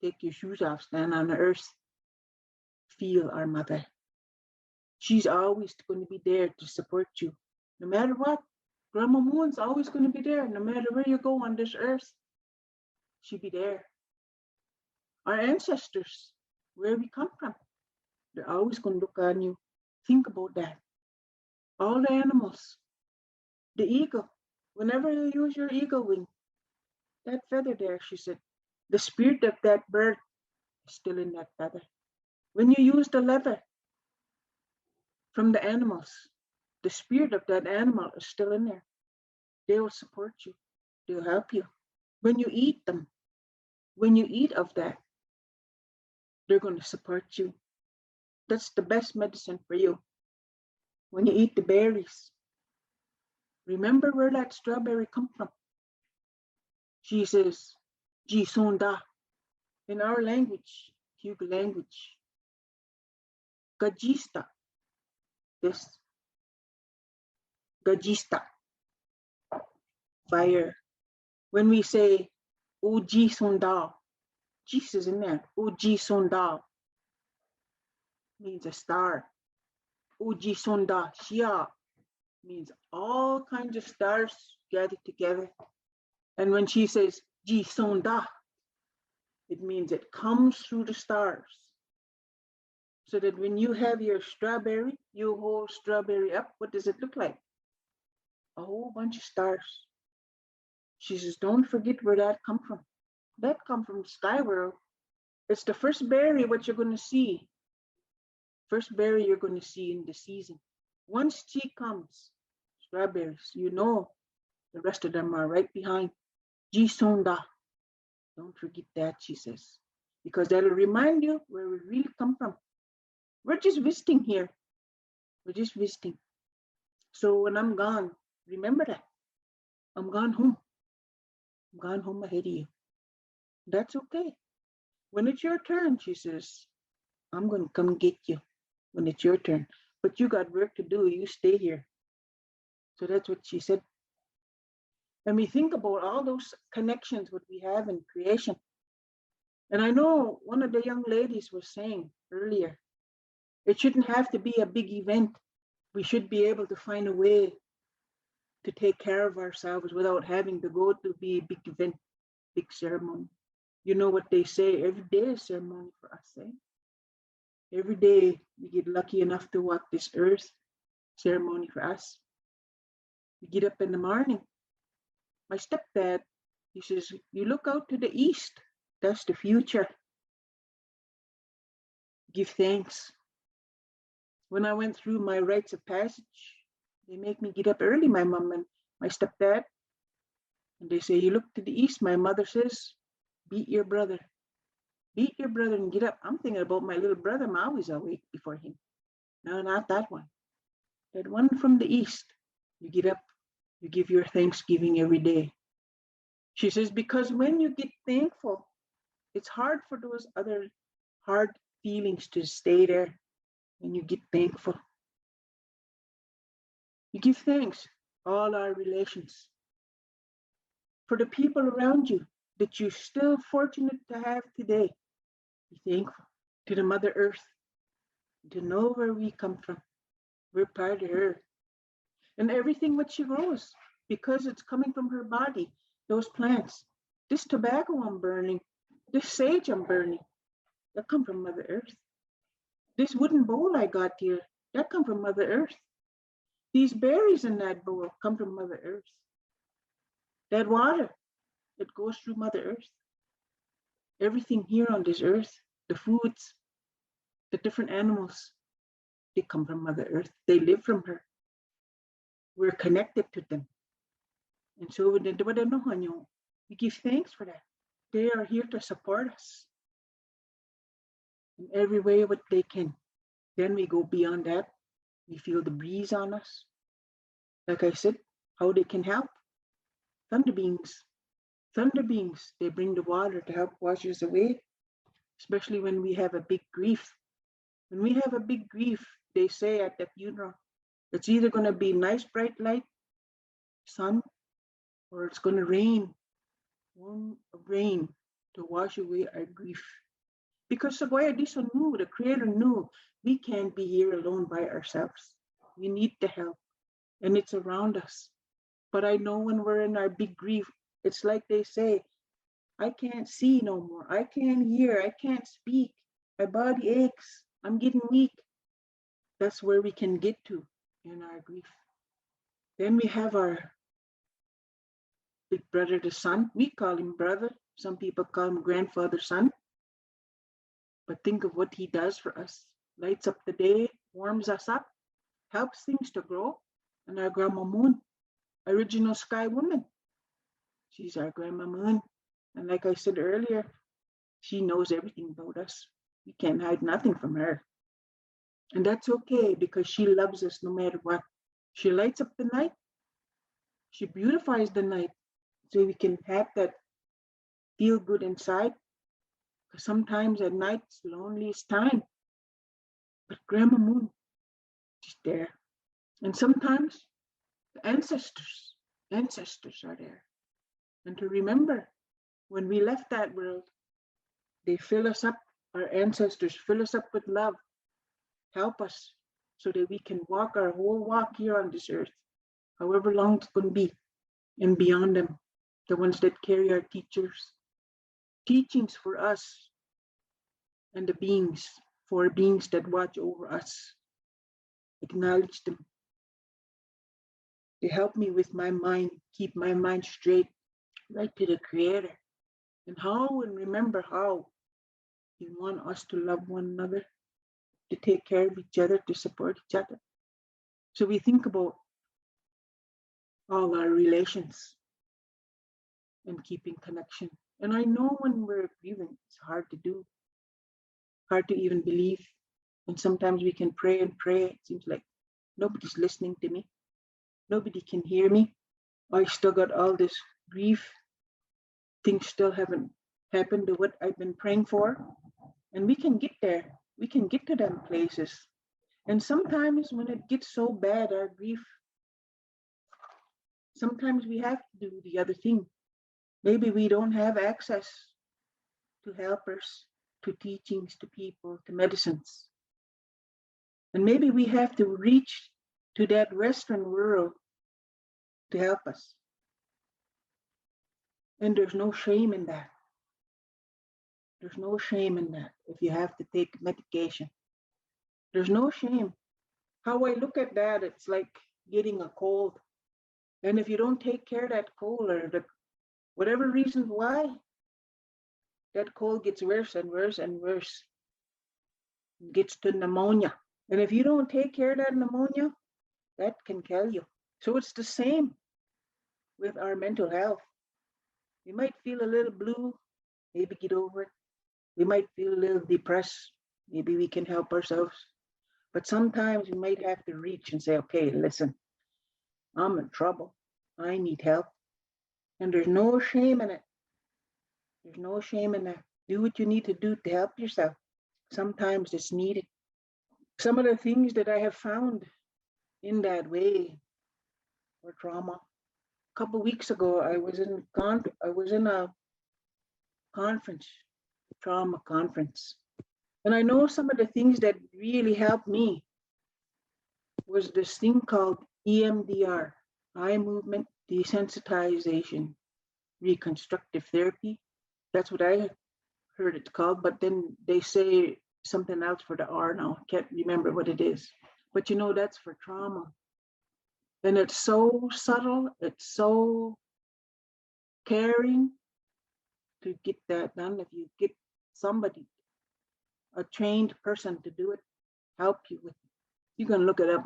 take your shoes off, stand on the earth, feel our mother. She's always going to be there to support you. No matter what, Grandma Moon's always going to be there. No matter where you go on this earth, she'll be there. Our ancestors, where we come from, they're always going to look on you. Think about that. All the animals, the eagle, whenever you use your eagle wing, that feather there, she said, the spirit of that bird is still in that feather. When you use the leather from the animals, the spirit of that animal is still in there. They will support you. They'll help you. When you eat them, when you eat of that, they're going to support you. That's the best medicine for you. When you eat the berries, remember where that strawberry come from. She says, Ji Sonda. In our language, Hugo language, Gajista. This Gajista. Fire. When we say Uji Sonda, Jesus in there. Uji Sonda means a star. Uji Sonda Shia means all kinds of stars gathered together. And when she says Ji Sonda, it means it comes through the stars. So that when you have your strawberry, you hold strawberry up, what does it look like? A whole bunch of stars. She says, don't forget where that come from. That come from the sky world. It's the first berry what you're going to see. First berry you're going to see in the season. Once she comes, strawberries, you know the rest of them are right behind. Ji Sonda. Don't forget that, she says, because that'll remind you where we really come from. We're just visiting here. We're just visiting. So when I'm gone, remember that. I'm gone home. I'm gone home ahead of you. That's okay. When it's your turn, she says, I'm going to come get you when it's your turn. But you got work to do. You stay here. So that's what she said. And we think about all those connections what we have in creation. And I know one of the young ladies was saying earlier, it shouldn't have to be a big event. We should be able to find a way to take care of ourselves without having to go to be a big event, big ceremony. You know what they say, every day is ceremony for us, eh? Every day we get lucky enough to walk this earth, ceremony for us. We get up in the morning. My stepdad, he says, you look out to the east, that's the future. Give thanks. When I went through my rites of passage, they make me get up early, my mom and my stepdad. And they say, you look to the east, my mother says, beat your brother. Beat your brother and get up. I'm thinking about my little brother, I'm always awake before him. No, not that one. That one from the east. You get up, you give your thanksgiving every day. She says, because when you get thankful, it's hard for those other hard feelings to stay there when you get thankful. You give thanks, all our relations. For the people around you that you're still fortunate to have today, be thankful. To the Mother Earth, to know where we come from. We're part of her. And everything what she grows, because it's coming from her body, those plants, this tobacco I'm burning, this sage I'm burning, that come from Mother Earth. This wooden bowl I got here, that come from Mother Earth. These berries in that bowl come from Mother Earth. That water, it goes through Mother Earth. Everything here on this earth, the foods, the different animals, they come from Mother Earth. They live from her. We're connected to them. And so we give thanks for that. They are here to support us in every way what they can. Then we go beyond that. We feel the breeze on us. Like I said, how they can help. Thunder beings. Thunder beings, they bring the water to help wash us away, especially when we have a big grief. When we have a big grief, they say at the funeral, it's either going to be nice bright light, sun, or it's going to rain, warm rain to wash away our grief. Because Sagoya knew, the Creator knew, we can't be here alone by ourselves. We need the help, and it's around us. But I know when we're in our big grief, it's like they say, I can't see no more. I can't hear. I can't speak. My body aches. I'm getting weak. That's where we can get to in our grief. Then we have our big brother, the sun. We call him brother. Some people call him grandfather, son. But think of what he does for us. Lights up the day, warms us up, helps things to grow. And our grandma moon, original sky woman. She's our grandma moon. And like I said earlier, she knows everything about us. We can't hide nothing from her. And that's okay because she loves us no matter what. She lights up the night. She beautifies the night so we can have that feel good inside. Because sometimes at night it's the loneliest time. But Grandma Moon, she's there. And sometimes the ancestors are there. And to remember, when we left that world, they fill us up, our ancestors fill us up with love, help us so that we can walk our whole walk here on this earth, however long it's going to be, and beyond them, the ones that carry our teachings for us, and the beings, for beings that watch over us. Acknowledge them. They help me with my mind, keep my mind straight, right to the Creator. And how, and remember how He wants us to love one another, to take care of each other, to support each other. So we think about all our relations and keeping connection. And I know when we're grieving, it's hard to do, hard to even believe. And sometimes we can pray and pray. It seems like nobody's listening to me. Nobody can hear me. I still got all this grief. Things still haven't happened to what I've been praying for. And we can get there. We can get to them places. And sometimes when it gets so bad, our grief, sometimes we have to do the other thing. Maybe we don't have access to helpers, to teachings, to people, to medicines. And maybe we have to reach to that Western world to help us. And there's no shame in that. There's no shame in that if you have to take medication. There's no shame. How I look at that, it's like getting a cold. And if you don't take care of that cold or whatever reason why, that cold gets worse and worse and worse. It gets to pneumonia. And if you don't take care of that pneumonia, that can kill you. So it's the same with our mental health. We might feel a little blue, maybe get over it. We might feel a little depressed, maybe we can help ourselves. But sometimes we might have to reach and say, okay, listen, I'm in trouble. I need help. And there's no shame in it. There's no shame in that. Do what you need to do to help yourself. Sometimes it's needed. Some of the things that I have found in that way for trauma. A couple of weeks ago, I was in a conference, trauma conference. And I know some of the things that really helped me was this thing called EMDR, eye movement desensitization, reconstructive therapy. That's what I heard it called, but then they say something else for the R now. Can't remember what it is. But you know, that's for trauma. And it's so subtle, it's so caring to get that done. If you get somebody, a trained person to do it, help you with it. You can look it up.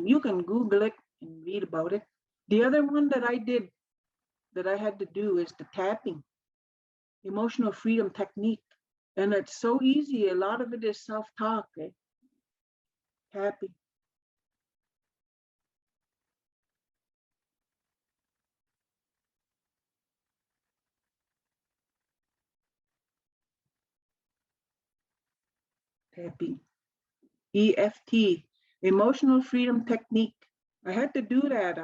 You can Google it and read about it. The other one that I did, that I had to do, is the tapping, emotional freedom technique. And it's so easy. A lot of it is self-talk, eh? Tapping. Tapping. EFT, emotional freedom technique. I had to do that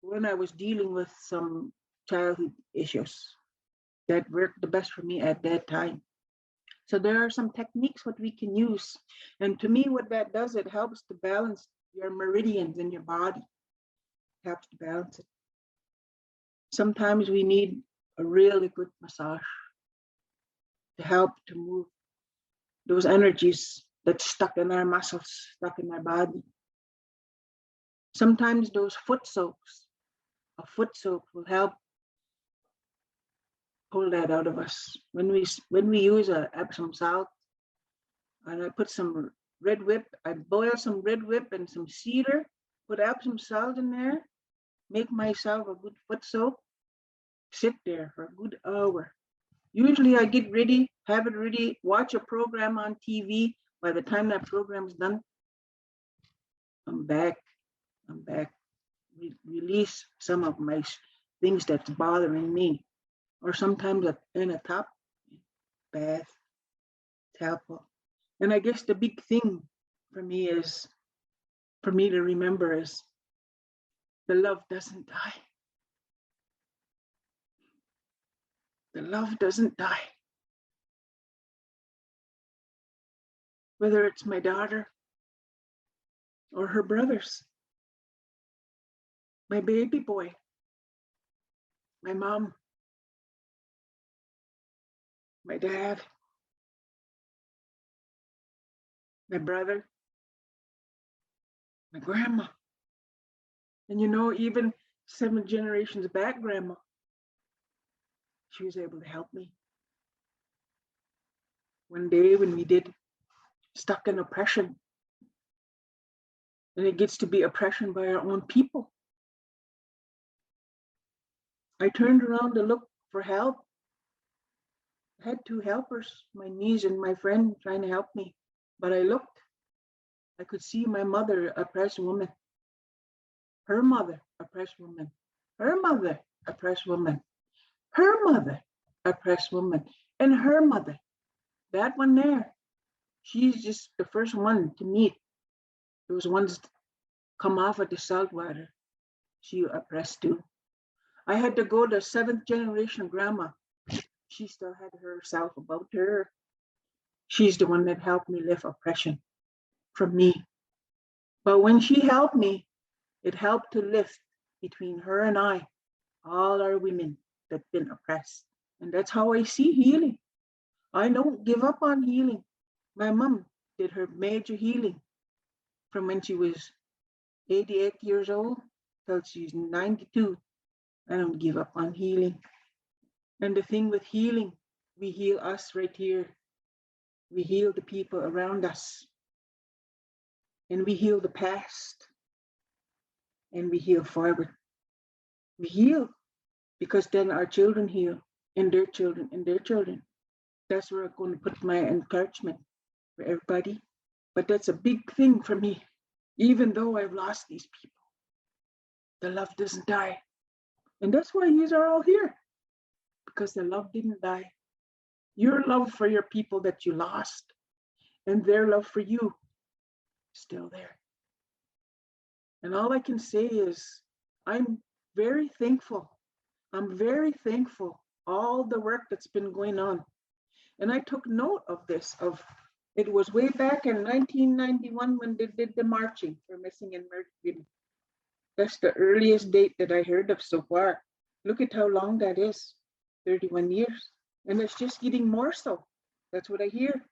when I was dealing with some childhood issues. That worked the best for me at that time. So there are some techniques what we can use. And to me, what that does, it helps to balance your meridians in your body. It helps to balance it. Sometimes we need a really good massage to help to move those energies that's stuck in our muscles, stuck in our body. Sometimes those foot soaks, a foot soak will help pull that out of us. When we use a Epsom salt, and I put some red whip, I boil some red whip and some cedar, put Epsom salt in there, make myself a good foot soak, sit there for a good hour. Usually I get ready, have it ready, watch a program on TV. By the time that program is done, I'm back. Release some of my things that's bothering me. Or sometimes in a top bath, it's helpful. And I guess the big thing for me to remember is the love doesn't die. The love doesn't die. Whether it's my daughter or her brothers, my baby boy, my mom, my dad, my brother, my grandma. And even 7 generations back, grandma, she was able to help me. One day when we did stuck in oppression, and it gets to be oppression by our own people, I turned around to look for help. I had 2 helpers, my niece and my friend, trying to help me. But I looked, I could see my mother, oppressed woman, her mother, oppressed woman, her mother, oppressed woman, her mother, oppressed woman, and her mother. That one there, she's just the first one to meet those ones come off of the salt water. She oppressed too. I had to go to 7th generation grandma. She still had herself about her. She's the one that helped me lift oppression from me. But when she helped me, it helped to lift between her and I, all our women that've been oppressed. And that's how I see healing. I don't give up on healing. My mom did her major healing from when she was 88 years old till she's 92. I don't give up on healing. And the thing with healing, we heal us right here. We heal the people around us. And we heal the past. And we heal forward. We heal because then our children heal, and their children, and their children. That's where I'm going to put my encouragement for everybody. But that's a big thing for me. Even though I've lost these people, the love doesn't die. And that's why you are all here, because the love didn't die. Your love for your people that you lost and their love for you is still there. And all I can say is I'm very thankful. I'm very thankful all the work that's been going on. And I took note of this, it was way back in 1991 when they did the marching for missing and murdered women. That's the earliest date that I heard of so far. Look at how long that is, 31 years. And it's just getting more so. That's what I hear.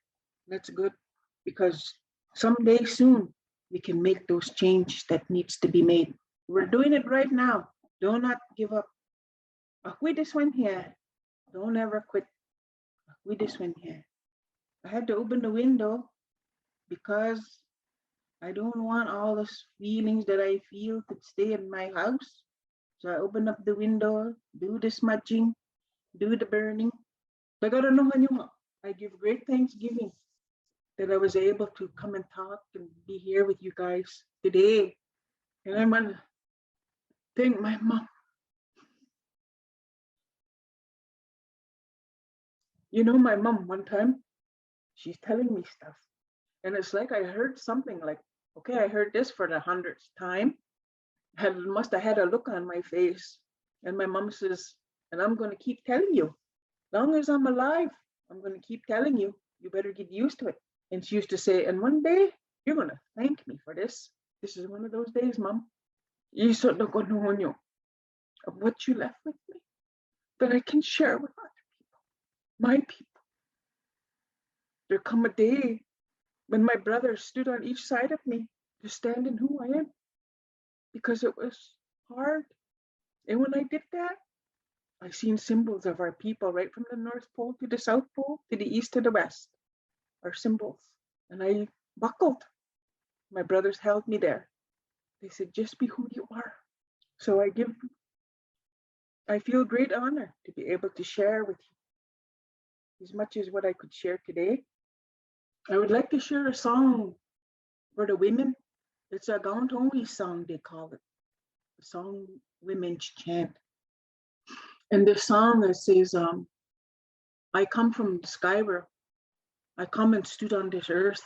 That's good, because someday soon we can make those changes that needs to be made. We're doing it right now. Do not give up. This one here. Don't ever quit with this one here. I had to open the window because I don't want all those feelings that I feel to stay in my house. So I open up the window, do the smudging, do the burning. I give great thanksgiving that I was able to come and talk and be here with you guys today. And I want to thank my mom. You know, my mom, one time, she's telling me stuff. And it's like I heard something like, okay, I heard this for the 100th time. Must have had a look on my face. And my mom says, and I'm going to keep telling you, long as I'm alive, I'm going to keep telling you, you better get used to it. And she used to say, and one day you're going to thank me for this. This is one of those days, Mom. You sort of going to know you of what you left with me that I can share with other people, my people. There come a day when my brothers stood on each side of me to stand in who I am because it was hard. And when I did that, I seen symbols of our people right from the North Pole to the South Pole to the East to the West, our symbols. And I buckled. My brothers held me there. They said, just be who you are. So I feel great honor to be able to share with you as much as what I could share today. I would like to share a song for the women. It's a Gauntongi song, they call it. The song Women's Chant. And the song it says, I come from the sky where I come and stood on this earth.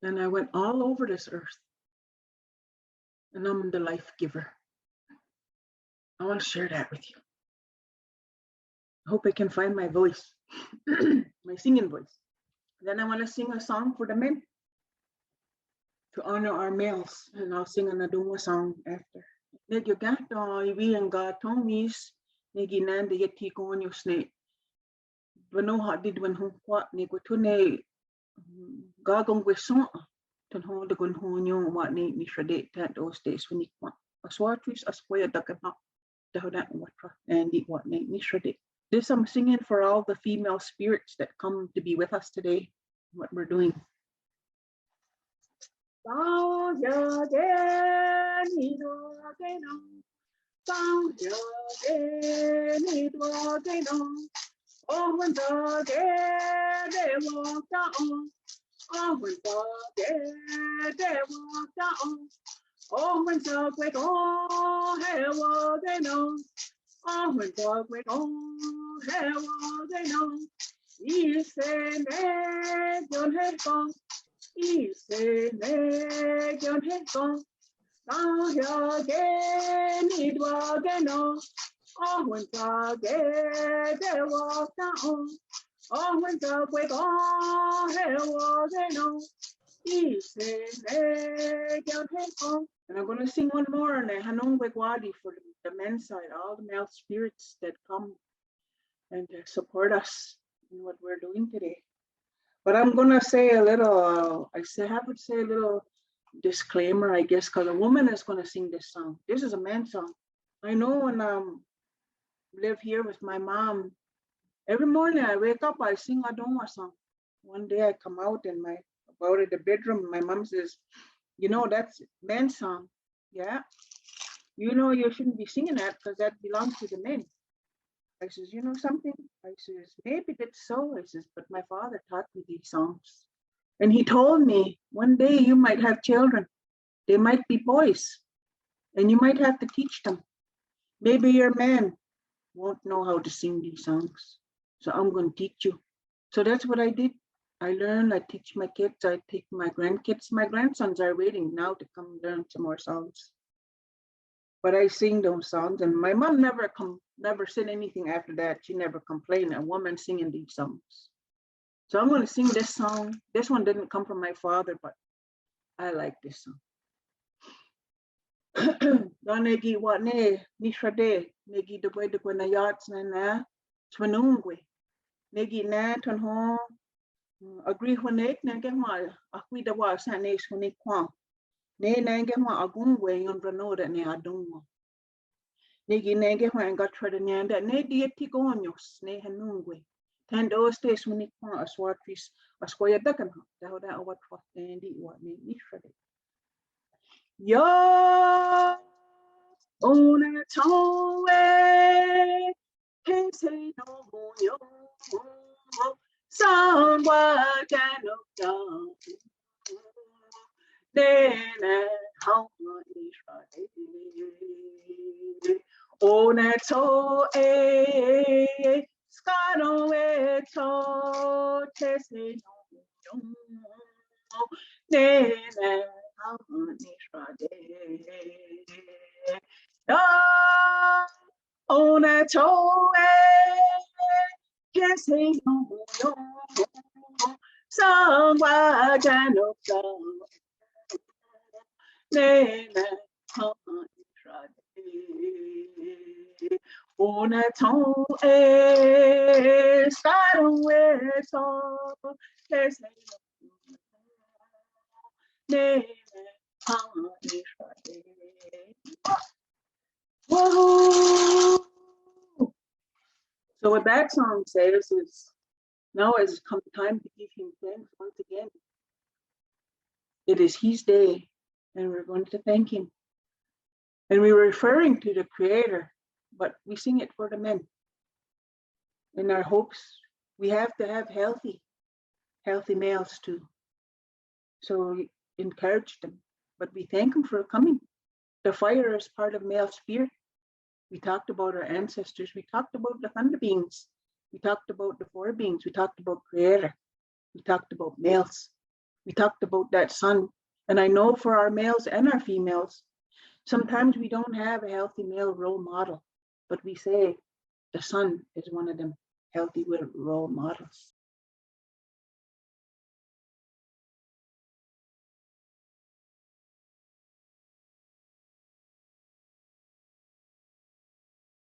And I went all over this earth. And I'm the life giver. I want to share that with you. I hope I can find my voice, my singing voice. Then I want to sing a song for the men to honor our males. And I'll sing an Adunga song after. Negi gato iwi ang gatomis negi nande yeti konyo snake. Vano ha did when hon kwa nego tune gagong weson ton ho de gun honyo wat ne ni frade tat os days when ik wa aswatris aspoya dakama the hodat watra and it what ne ni frade. This I'm singing for all the female spirits that come to be with us today, what we're doing. When dog went on, hell they know. He said, John had gone. He said, John had gone. Now here again, it was no. Oh, when dog they walked on. Oh, when dog went on, hell they know. He said, John had gone. And I'm going to sing one more, and Hanong Wegwadi for the men's side, all the male spirits that come and support us in what we're doing today. But I'm going to say a little, have to say a little disclaimer, I guess, because a woman is going to sing this song. This is a man's song. I know when I live here with my mom, every morning I wake up, I sing a Dongwa song. One day I come out in the bedroom, my mom says, you know, that's men's song. Yeah. You know, you shouldn't be singing that because that belongs to the men. I says, you know something? I says, maybe that's so. I says, but my father taught me these songs. And he told me, one day you might have children. They might be boys. And you might have to teach them. Maybe your man won't know how to sing these songs. So I'm going to teach you. So that's what I did. I learn, I teach my kids, I teach my grandkids. My grandsons are waiting now to come learn some more songs. But I sing those songs, and my mom never said anything after that. She never complained, a woman singing these songs. So I'm going to sing this song. This one didn't come from my father, but I like this song. Donegi watne nishrade negi de boy de gwenayats na swanungwe negi na tonho agree honek nange mal akwi da wa sanes honek kwang ne nange ma agungwe yon branoda ne adungo Negi nege when got for the nyanda, ne dietigonos, ne hanungwe. Tando stays when it want a sword piece, a square duckan, that what dandy what made me for it. Yo, on a toe, can't say no more, yo. Someone can look down. Then how much on a toe, scano a toe, testing. Then how much on a toe, kissing someone can look down. Then how much on a toe, start away, so there's Whoa. So what that song says is, now has come time to give him thanks once again. It is his day, and we're going to thank him. And we're referring to the Creator, but we sing it for the men. In our hopes, we have to have healthy males too. So we encourage them, but we thank them for coming. The fire is part of male spirit. We talked about our ancestors. We talked about the thunder beings. We talked about the four beings. We talked about Creator. We talked about males. We talked about that sun. And I know for our males and our females, sometimes we don't have a healthy male role model, but we say the sun is one of them healthy role models.